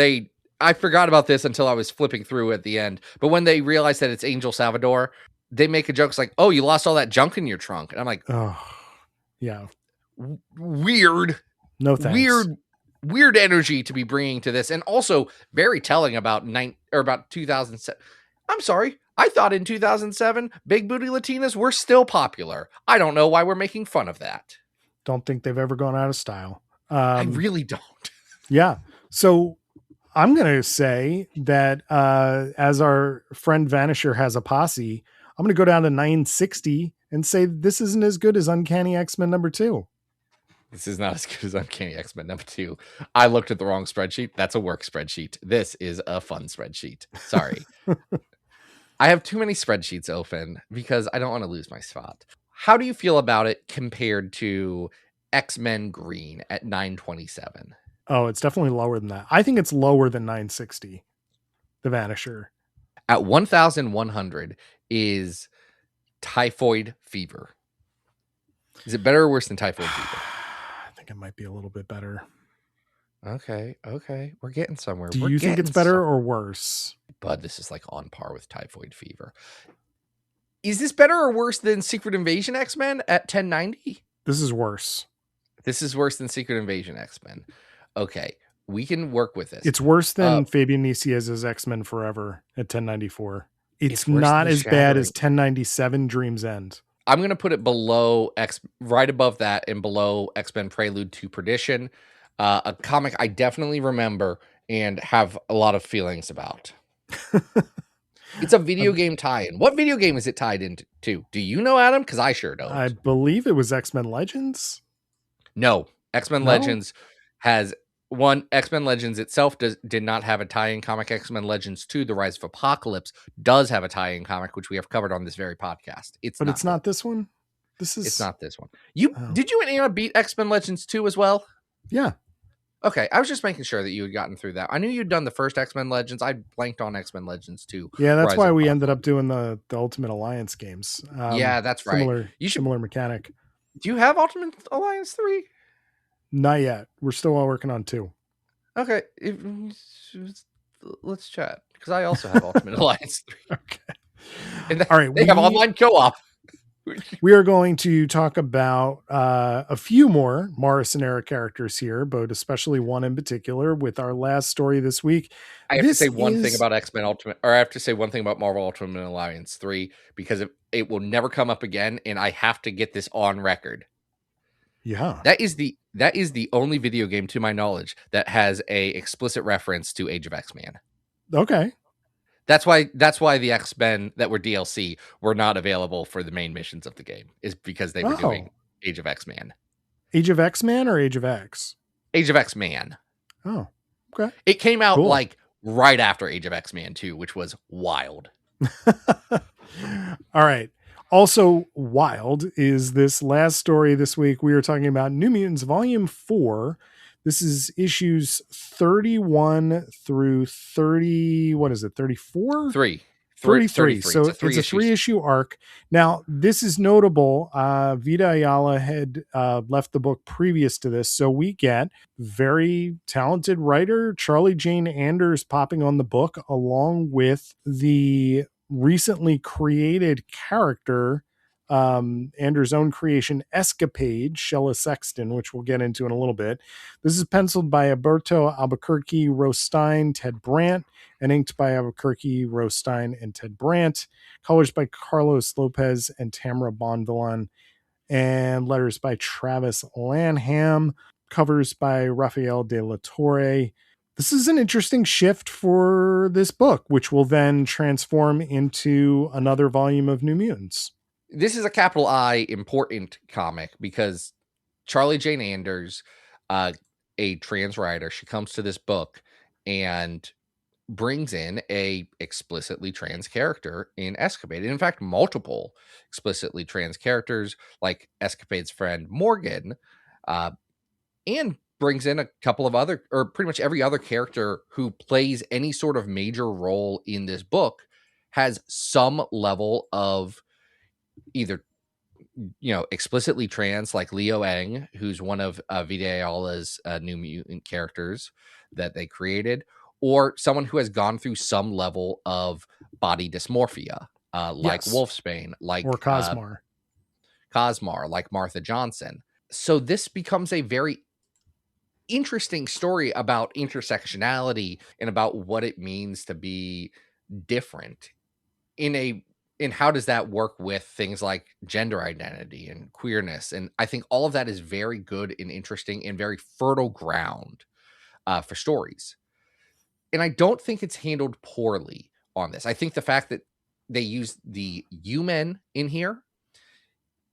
I forgot about this until I was flipping through at the end. But when they realize that it's Angel Salvador, they make a joke. It's like, oh, you lost all that junk in your trunk. And I'm like, oh, yeah. Weird. No thanks. Weird energy to be bringing to this. And also very telling about 2007. I'm sorry. I thought in 2007, big booty Latinas were still popular. I don't know why we're making fun of that. Don't think they've ever gone out of style. I really don't. Yeah. So I'm going to say that as our friend Vanisher has a posse, I'm going to go down to 960 and say this isn't as good as Uncanny X-Men #2. This is not as good as Uncanny X-Men #2. I looked at the wrong spreadsheet. That's a work spreadsheet. This is a fun spreadsheet. Sorry. I have too many spreadsheets open because I don't want to lose my spot. How do you feel about it compared to X-Men Green at 927? Oh, it's definitely lower than that. I think it's lower than 960. The Vanisher. At 1,100 is Typhoid Fever. Is it better or worse than Typhoid Fever? I think it might be a little bit better. Okay. We're getting somewhere. Do you think it's better or worse? Bud, this is like on par with Typhoid Fever. Is this better or worse than Secret Invasion X-Men at 1090? This is worse. This is worse than Secret Invasion X-Men. Okay, we can work with this. It's worse than Fabian Niciez's X-Men Forever at 1094. It's not as bad as 1097 Dream's End. I'm going to put it below right above that and below X-Men Prelude to Perdition. A comic I definitely remember and have a lot of feelings about. It's a video game tie-in. What video game is it tied into? Do you know, Adam? Because I sure don't. I believe it was X-Men Legends. No, X-Men Legends has One, X-Men Legends itself did not have a tie-in comic. X-Men Legends 2, The Rise of Apocalypse, does have a tie-in comic, which we have covered on this very podcast. But it's not this one. It's not this one. Oh. Did you and Anna beat X-Men Legends 2 as well? Yeah. Okay, I was just making sure that you had gotten through that. I knew you'd done the first X-Men Legends. I blanked on X-Men Legends 2. Yeah, that's Rise why of we Apocalypse. ended up doing the Ultimate Alliance games. Yeah, that's right. Similar mechanic. Do you have Ultimate Alliance 3? Not yet. We're still all working on 2. Okay, let's chat because I also have Ultimate Alliance 3. Okay. And all right, they have online co-op. We are going to talk about a few more Morrison era characters here, but especially one in particular with our last story this week. I have to say one thing about X-Men Ultimate, or I have to say one thing about Marvel Ultimate Alliance 3 because it will never come up again, and I have to get this on record. Yeah, that is the only video game, to my knowledge, that has a explicit reference to Age of X-Man. Okay. That's why the X-Men that were DLC were not available for the main missions of the game, is because they were doing Age of X-Man. Age of X-Man or Age of X? Age of X-Man. Oh, okay. It came out like right after Age of X-Man 2, which was wild. All right. Also wild is this last story this week. We are talking about New Mutants Volume 4. This is issues 31 through 30. What is it? 34? 33. So it's a 3-issue arc. Now, this is notable. Vita Ayala had left the book previous to this. So we get very talented writer Charlie Jane Anders popping on the book, along with the recently created character, Anders' own creation, Escapade, Shella Sexton, which we'll get into in a little bit. This is penciled by Alberto Albuquerque, Rostein, Ted Brandt, and inked by Albuquerque, Rostein, and Ted Brandt. Colors by Carlos Lopez and Tamara Bonvillain, and letters by Travis Lanham. Covers by Rafael de la Torre. This is an interesting shift for this book, which will then transform into another volume of New Mutants. This is a capital I important comic because Charlie Jane Anders, a trans writer, she comes to this book and brings in a explicitly trans character in Escapade. In fact, multiple explicitly trans characters like Escapade's friend Morgan, and brings in a couple of other, or pretty much every other character who plays any sort of major role in this book has some level of either, explicitly trans, like Leo Eng, who's one of Vita Ayala's New Mutant characters that they created, or someone who has gone through some level of body dysmorphia, like Wolfsbane, like or Cosmar, like Martha Johnson. So this becomes a very interesting story about intersectionality and about what it means to be different in how does that work with things like gender identity and queerness. And I think all of that is very good and interesting and very fertile ground for stories. And I don't think it's handled poorly on this. I think the fact that they use the U-Men in here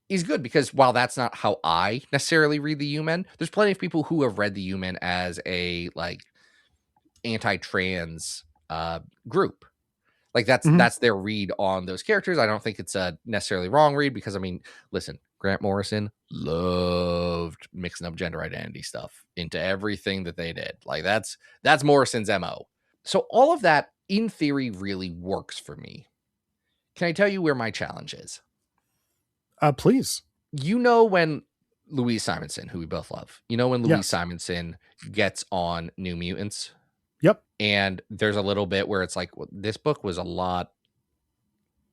is good, because while that's not how I necessarily read the U-Men, there's plenty of people who have read the U-Men as a anti-trans group. Like that's their read on those characters. I don't think it's a necessarily wrong read, because listen, Grant Morrison loved mixing up gender identity stuff into everything that they did. Like that's Morrison's MO. So all of that in theory really works for me. Can I tell you where my challenge is? Please. When Louise Simonson, who we both love, when Louise Yes. Simonson gets on New Mutants. Yep. And there's a little bit where it's like, this book was a lot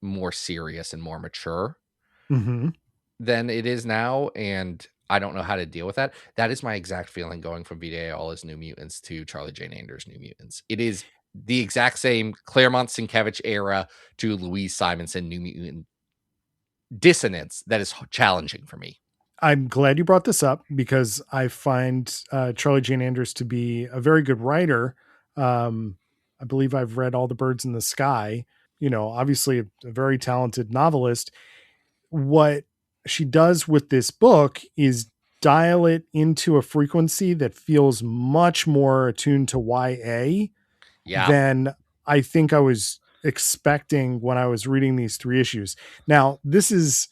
more serious and more mature than it is now. And I don't know how to deal with that. That is my exact feeling going from Vita Ayala's New Mutants to Charlie Jane Anders' New Mutants. It is the exact same Claremont Sienkiewicz era to Louise Simonson New Mutant dissonance that is challenging for me. I'm glad you brought this up, because I find Charlie Jane Anders to be a very good writer. I believe I've read All the Birds in the Sky, obviously a very talented novelist. What she does with this book is dial it into a frequency that feels much more attuned to YA Yeah. than I think I was expecting when I was reading these 3 issues. Now, this is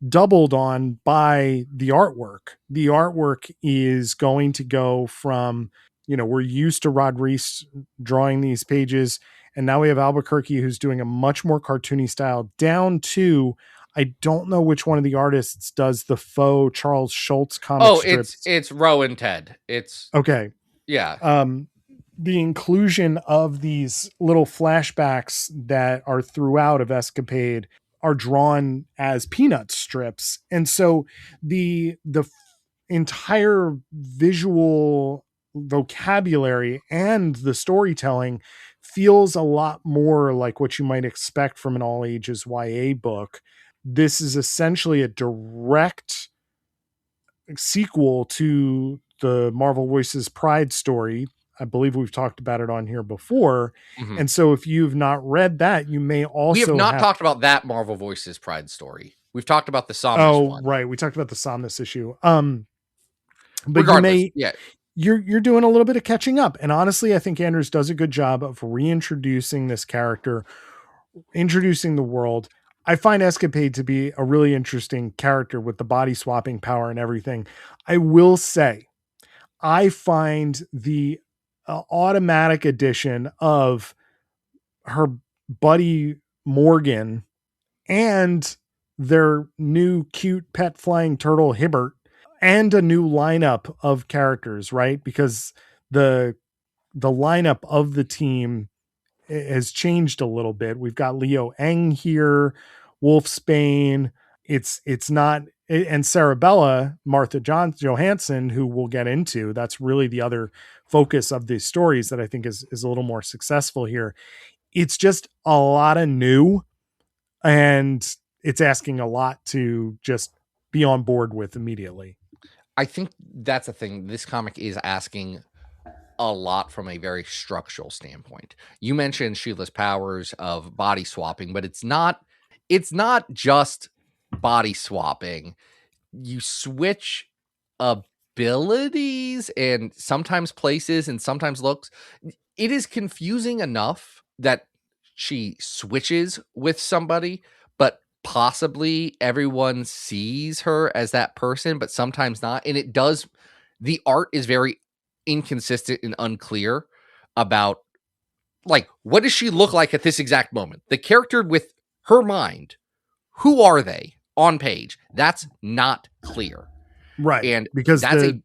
doubled on by the artwork. The artwork is going to go from, we're used to Rod Reese drawing these pages, and now we have Albuquerque who's doing a much more cartoony style, down to, I don't know which one of the artists does the faux Charles Schultz comic strips. It's Rowan Ted. It's okay. Yeah. The inclusion of these little flashbacks that are throughout of Escapade are drawn as peanut strips. And so the entire visual vocabulary and the storytelling feels a lot more like what you might expect from an all ages YA book. This is essentially a direct sequel to the Marvel Voices Pride story. I believe we've talked about it on here before. Mhm. And so if you've not read that, you may also We have not talked about that Marvel Voices Pride story. We've talked about the Somnus one. Right. We talked about the Somnus issue. But regardless, you're doing a little bit of catching up. And honestly, I think Anders does a good job of reintroducing this character, introducing the world. I find Escapade to be a really interesting character with the body swapping power and everything. I will say, I find the automatic addition of her buddy Morgan and their new cute pet flying turtle Hibbert and a new lineup of characters, right? Because the lineup of the team has changed a little bit. We've got Leo Eng here, Wolfsbane. It's not, and Sarabella, Martha Johansson, who we'll get into. That's really the other focus of these stories that I think is a little more successful here. It's just a lot of new, and it's asking a lot to just be on board with immediately. I think that's the thing. This comic is asking a lot from a very structural standpoint. You mentioned Sheila's powers of body swapping, but it's not just body swapping. You switch abilities and sometimes places and sometimes looks. It is confusing enough that she switches with somebody, but possibly everyone sees her as that person, but sometimes not. And the art is very inconsistent and unclear about, like, what does she look like at this exact moment? The character with her mind, who are they on page? That's not clear. Right. And because the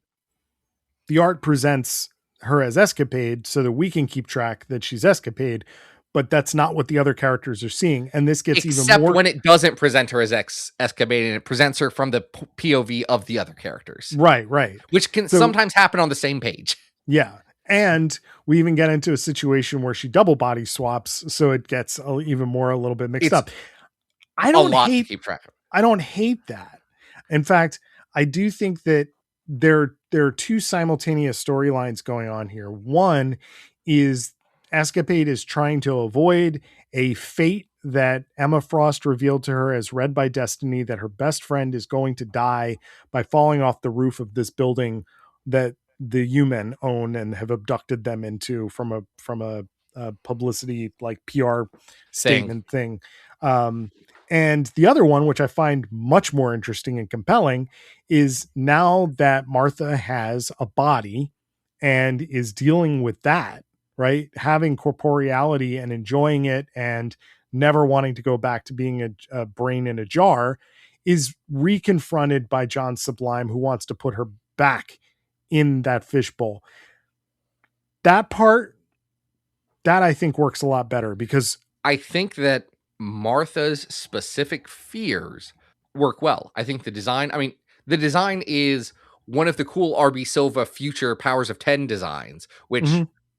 art presents her as Escapade so that we can keep track that she's Escapade, but that's not what the other characters are seeing. And this gets even more when it doesn't present her as Escapade and it presents her from the POV of the other characters. Right. Which can sometimes happen on the same page. Yeah. And we even get into a situation where she double body swaps, so it gets a little bit mixed up. I don't hate to keep track of. I don't hate that. In fact, I do think that there are 2 simultaneous storylines going on here. One is Escapade is trying to avoid a fate that Emma Frost revealed to her as read by destiny, that her best friend is going to die by falling off the roof of this building that the U-Men own and have abducted them into from a publicity, like, PR statement thing. And the other one, which I find much more interesting and compelling, is now that Martha has a body and is dealing with that, right? Having corporeality and enjoying it and never wanting to go back to being a brain in a jar, is reconfronted by John Sublime, who wants to put her back in that fishbowl. That part, that I think works a lot better, because I think that Martha's specific fears work well. I think the design is one of the cool RB Silva future Powers of 10 designs, which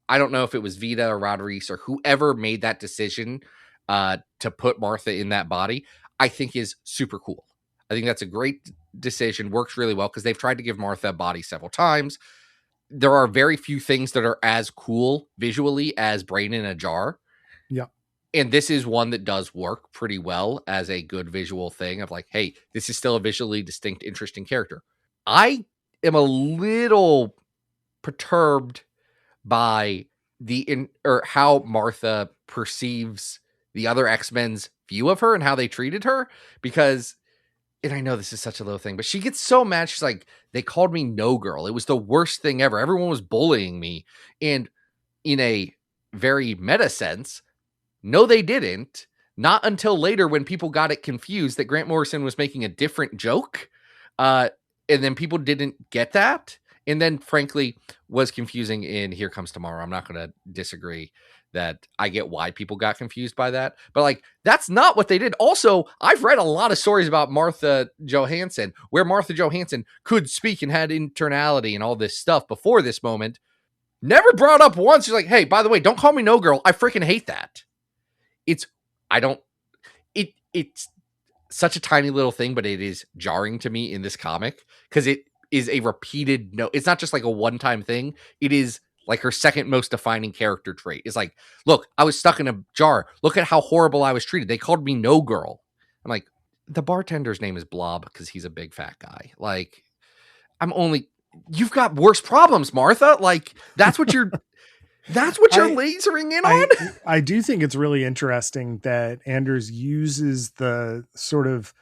I don't know if it was Vita or Rodriguez or whoever made that decision to put Martha in that body, I think is super cool. I think that's a great decision, works really well, because they've tried to give Martha a body several times. There are very few things that are as cool visually as Brain in a Jar. Yeah. And this is one that does work pretty well as a good visual thing of, like, hey, this is still a visually distinct, interesting character. I am a little perturbed by how Martha perceives the other X-Men's view of her and how they treated her, because, and I know this is such a little thing, but she gets so mad. She's like, they called me no girl. It was the worst thing ever. Everyone was bullying me. And in a very meta sense, no, they didn't. Not until later when people got it confused that Grant Morrison was making a different joke. And then people didn't get that. And then, frankly, was confusing in Here Comes Tomorrow. I'm not going to disagree that I get why people got confused by that. But, like, that's not what they did. Also, I've read a lot of stories about Martha Johansson, where Martha Johansson could speak and had internality and all this stuff before this moment. Never brought up once. She's like, hey, by the way, don't call me no girl. I freaking hate that. It's such a tiny little thing, but it is jarring to me in this comic because it is a repeated no. It's not just like a one-time thing. It is like her second most defining character trait. It's like, look, I was stuck in a jar. Look at how horrible I was treated. They called me no girl. I'm like, the bartender's name is Blob because he's a big fat guy. Like, you've got worse problems, Martha. Like, that's what you're lasering in on. I do think it's really interesting that Anders uses the sort of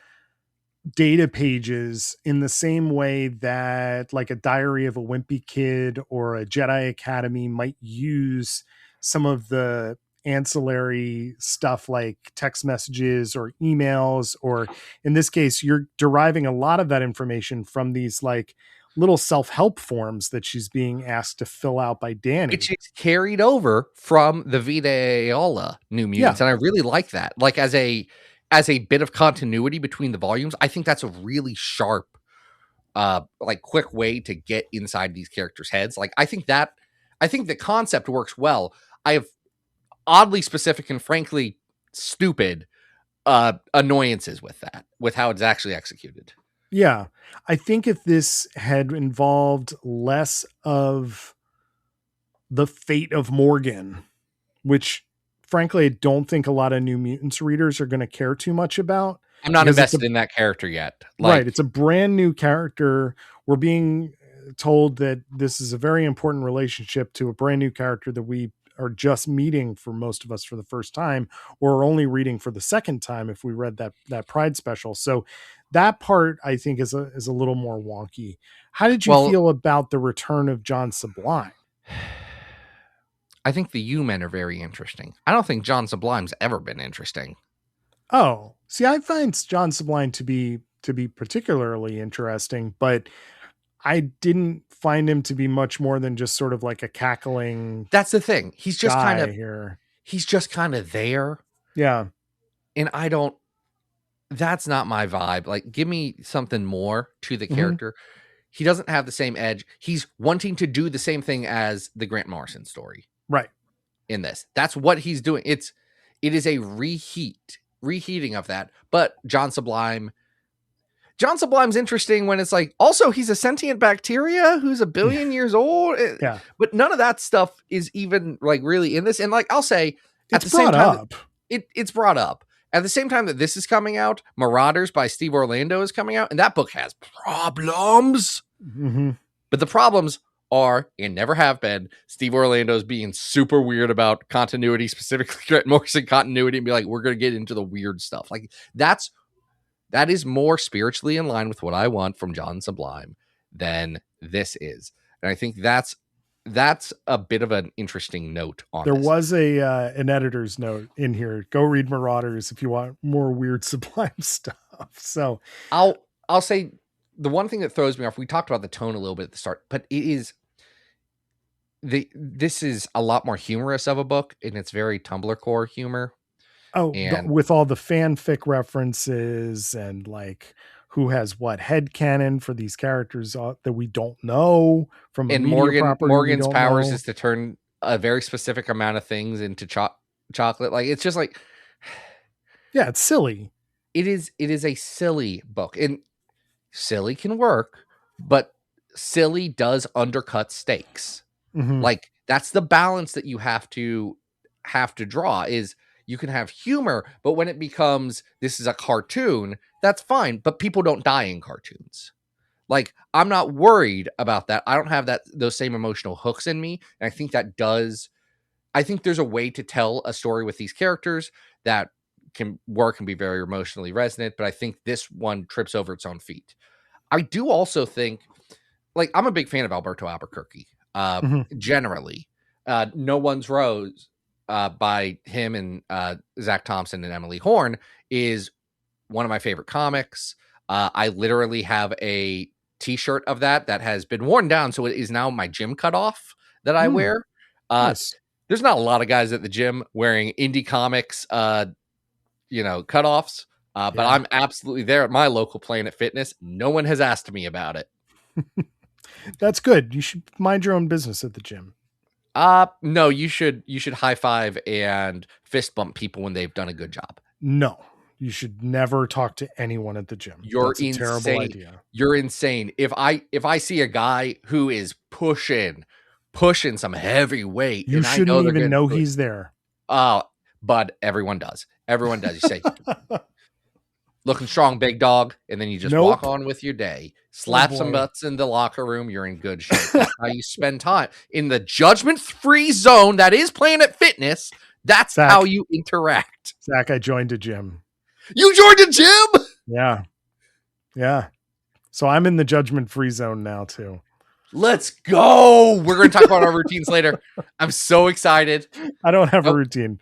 data pages in the same way that like a Diary of a Wimpy Kid or a Jedi Academy might use some of the ancillary stuff like text messages or emails, or in this case, you're deriving a lot of that information from these like little self-help forms that she's being asked to fill out by Danny. Which is carried over from the Vita Aeola New Mutants. Yeah. And I really like that. Like as a bit of continuity between the volumes, I think that's a really sharp, like quick way to get inside these characters' heads. Like I think the concept works well. I have oddly specific and frankly stupid annoyances with that, with how it's actually executed. Yeah. I think if this had involved less of the fate of Morgan, which frankly, I don't think a lot of New Mutants readers are going to care too much about. I'm not invested in that character yet. Right. It's a brand new character. We're being told that this is a very important relationship to a brand new character that we are just meeting for most of us for the first time, or only reading for the second time if we read that Pride special. So that part I think is a little more wonky. How did you feel about the return of John Sublime? I think the U-Men are very interesting. I don't think John Sublime's ever been interesting. Oh, see, I find John Sublime to be particularly interesting, but I didn't find him to be much more than just sort of like a cackling. That's the thing. He's just kind of here. He's just kind of there. Yeah. And that's not my vibe. Like, give me something more to the character. He doesn't have the same edge. He's wanting to do the same thing as the Grant Morrison story. Right. In this. That's what he's doing. It is a reheating of that. But John Sublime's interesting when it's like, also he's a sentient bacteria who's 1 billion years old. Yeah. But none of that stuff is even like really in this. And like, I'll say at it's the same time, up. It's brought up at the same time that this is coming out. Marauders by Steve Orlando is coming out, and that book has problems. Mm-hmm. But the problems are, and never have been, Steve Orlando's being super weird about continuity, specifically Grant Morrison continuity, and be like, we're going to get into the weird stuff. Like that is more spiritually in line with what I want from John Sublime than this is. And I think that's a bit of an interesting note on there this. Was an editor's note in here. Go read Marauders if you want more weird Sublime stuff. So I'll say the one thing that throws me off, we talked about the tone a little bit at the start, but this is a lot more humorous of a book, and it's very Tumblr core humor. Oh, with all the fanfic references and like who has what headcanon for these characters that we don't know from. And Morgan's powers is to turn a very specific amount of things into chocolate. Like, it's just like, yeah, it's silly. It is a silly book, and silly can work, but silly does undercut stakes. Mm-hmm. Like, that's the balance that you have to draw. Is you can have humor, but when it becomes, this is a cartoon, that's fine. But people don't die in cartoons. Like, I'm not worried about that. I don't have those same emotional hooks in me. And I think I think there's a way to tell a story with these characters that can work and be very emotionally resonant. But I think this one trips over its own feet. I do also think, like, I'm a big fan of Alberto Albuquerque, generally. No One's Rose by him and Zach Thompson and Emily Horn is one of my favorite comics. I literally have a t-shirt of that has been worn down, so it is now my gym cutoff that I wear. Nice. There's not a lot of guys at the gym wearing indie comics, cutoffs. But I'm absolutely there at my local Planet Fitness. No one has asked me about it. That's good. You should mind your own business at the gym. No, you should high five and fist bump people when they've done a good job. No, you should never talk to anyone at the gym. That's a terrible idea. You're insane. If I see a guy who is pushing some heavy weight, you shouldn't even know he's there. But everyone does. Everyone does. You say, looking strong, big dog, and then you just walk on with your day. Slap some butts in the locker room. You're in good shape. That's how you spend time in the judgment-free zone that is Planet Fitness. That's Zach, how you interact. Zach, I joined a gym. You joined a gym? Yeah. So I'm in the judgment-free zone now too. Let's go. We're going to talk about our routines later. I'm so excited. I don't have a routine.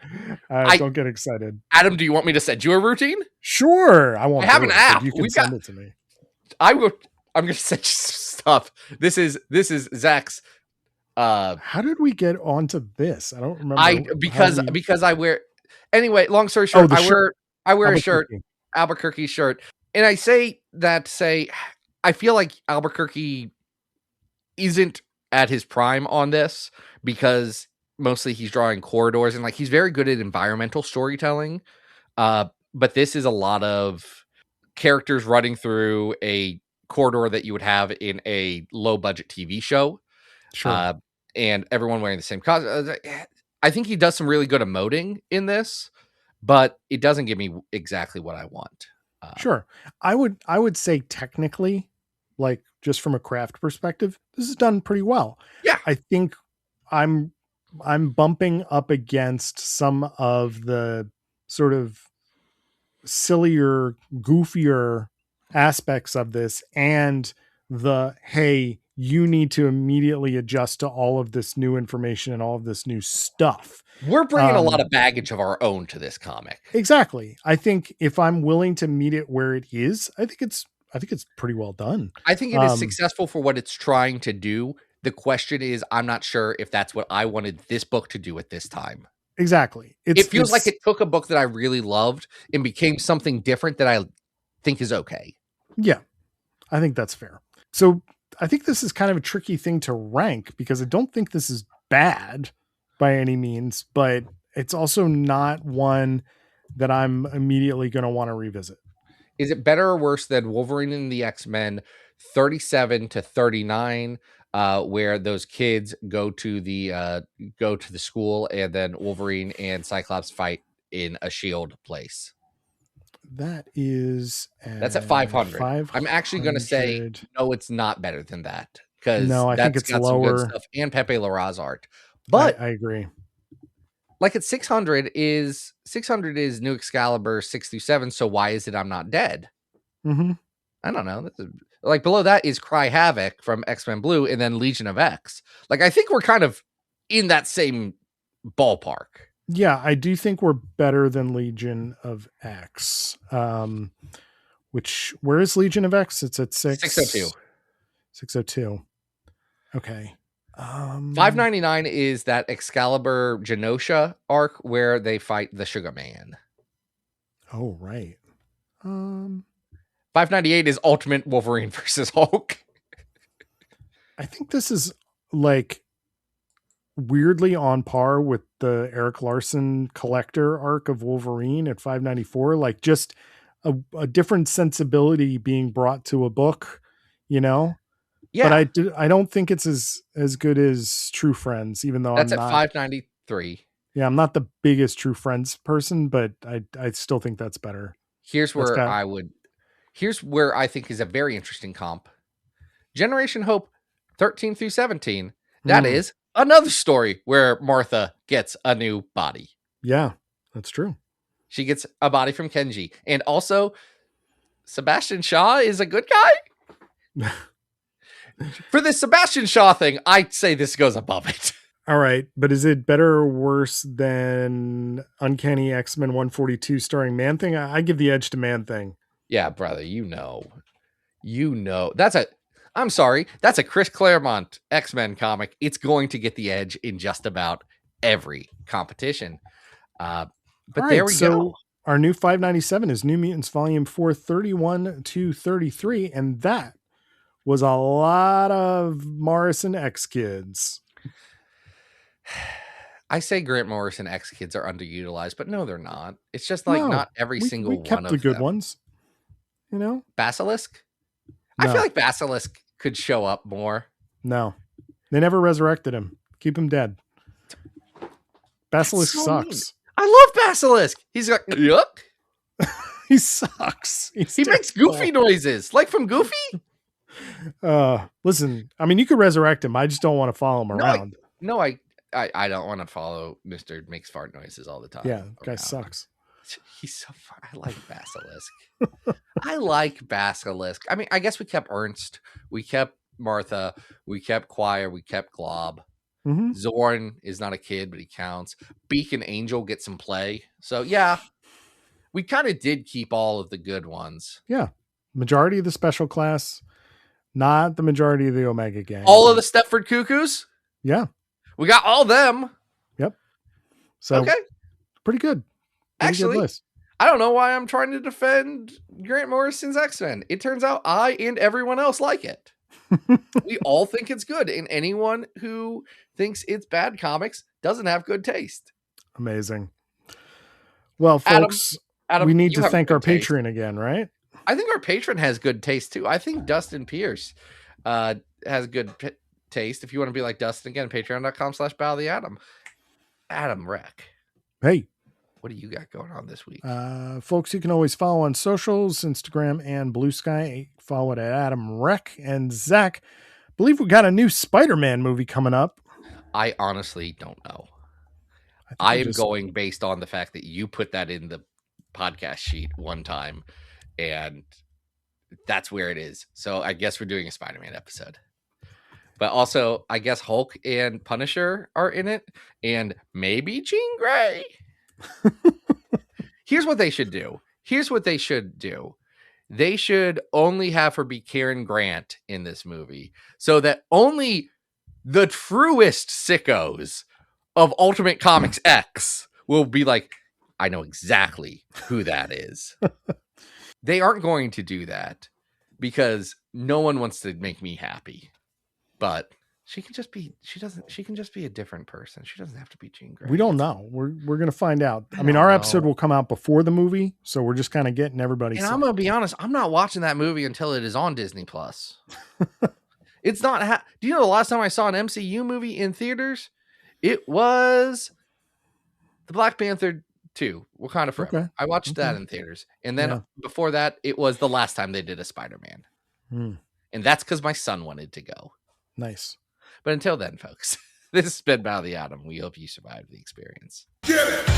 I don't get excited. Adam, do you want me to send you a routine? Sure. I won't. I have an app. You can send it to me. I'm going to send you some stuff. This is Zach's. How did we get onto this? I don't remember. Because I wear. Anyway, long story short, I wear a shirt, Albuquerque shirt, and I say that to say I feel like Albuquerque isn't at his prime on this because mostly he's drawing corridors and like he's very good at environmental storytelling. But this is a lot of characters running through a corridor that you would have in a low budget TV show. Sure. And everyone wearing the same costume. I think he does some really good emoting in this, but it doesn't give me exactly what I want. Sure. I would say technically, like just from a craft perspective, this is done pretty well. Yeah. I think I'm bumping up against some of the sort of sillier, goofier aspects of this and hey, you need to immediately adjust to all of this new information and all of this new stuff. We're bringing a lot of baggage of our own to this comic. Exactly. I think if I'm willing to meet it where it is, I think it's pretty well done. I think it is successful for what it's trying to do. The question is, I'm not sure if that's what I wanted this book to do at this time. Exactly. It feels like it took a book that I really loved and became something different that I think is okay. Yeah, I think that's fair. So I think this is kind of a tricky thing to rank because I don't think this is bad by any means, but it's also not one that I'm immediately going to want to revisit. Is it better or worse than Wolverine and the X-Men 37 to 39, where those kids go to the school and then Wolverine and Cyclops fight in a S.H.I.E.L.D. place? That's at 500. I'm actually going to say no, it's not better than that because I think it's got lower. Some good stuff and Pepe Larraz art. But I agree. Like at 600 is New Excalibur 6 through 7. So why is it I'm Not Dead? Mm-hmm. I don't know. Like below that is Cry Havoc from X-Men Blue and then Legion of X. Like I think we're kind of in that same ballpark. Yeah, I do think we're better than Legion of X. Where is Legion of X? It's at 602. 602. Okay. 599 is that Excalibur Genosha arc where they fight the Sugar Man. Oh, right. 598 is Ultimate Wolverine versus Hulk. I think this is like weirdly on par with the Eric Larson collector arc of Wolverine at 594, like just a different sensibility being brought to a book, Yeah. But I don't think it's as good as True Friends, even though that's at 593. Yeah. I'm not the biggest True Friends person, but I still think that's better. Here's where I think is a very interesting comp. Generation Hope 13 through 17, that is another story where Martha gets a new body. Yeah, that's true. She gets a body from Kenji. And also, Sebastian Shaw is a good guy. For this Sebastian Shaw thing, I'd say this goes above it. All right, but is it better or worse than Uncanny X-Men 142 starring Man-Thing? I give the edge to Man-Thing. Yeah, brother, I'm sorry, that's a Chris Claremont X-Men comic. It's going to get the edge in just about every competition. But right, there we go. Our new 597 is New Mutants Volume 431 to 33, and that was a lot of Morrison X-Kids. I say Grant Morrison X-Kids are underutilized, but no, they're not. It's just like not every single one of them. We kept the good ones. You know? Basilisk? No. I feel like Basilisk could show up more. No. They never resurrected him. Keep him dead. Basilisk sucks. Mean. I love Basilisk. He's like, yuck. He sucks. He makes goofy noises, like from Goofy. Listen, I mean, you could resurrect him. I just don't want to follow him around. I don't want to follow Mr. Makes fart noises all the time. Yeah, guy sucks. He's so far. I like Basilisk. I like Basilisk. I mean, I guess we kept Ernst, we kept Martha, we kept Choir, we kept Glob. Mm-hmm. Zorn is not a kid, but he counts. Beak and Angel get some play. So yeah, we kind of did keep all of the good ones. Yeah, majority of the special class, not the majority of the Omega gang. All of the Stepford Cuckoos. Yeah, we got all them. Yep. So okay, pretty good. Actually, I don't know why I'm trying to defend Grant Morrison's X-Men. It turns out I and everyone else like it. We all think it's good, and anyone who thinks it's bad comics doesn't have good taste. Amazing. Well, folks, Adam, we need to thank our Patreon again, right? I think our patron has good taste too. I think Dustin Pierce has good taste. If you want to be like Dustin again, patreon.com/BattleTheAtom. Adam Rec. Hey. What do you got going on this week? Folks, you can always follow on socials, Instagram and Blue Sky. Follow it at Adam Rec. And Zach, I believe we got a new Spider-Man movie coming up. I honestly don't know. I am going based on the fact that you put that in the podcast sheet one time, and that's where it is. So I guess we're doing a Spider-Man episode. But also, I guess Hulk and Punisher are in it, and maybe Jean Grey. Here's what they should do. They should only have her be Karen Grant in this movie so that only the truest sickos of Ultimate Comics X will be like, I know exactly who that is. They aren't going to do that because no one wants to make me happy. But she can just be a different person. She doesn't have to be Jean Grey. We don't know. We're going to find out. I mean, our episode will come out before the movie, so we're just kind of getting everybody. And I'm going to be honest, I'm not watching that movie until it is on Disney Plus. It's not. Do you know the last time I saw an MCU movie in theaters? It was the Black Panther 2, Wakanda Forever. Okay. I watched that in theaters. And then before that, it was the last time they did a Spider-Man. And that's because my son wanted to go. Nice. But until then, folks, this has been Battle of the Atom. We hope you survived the experience. Get it!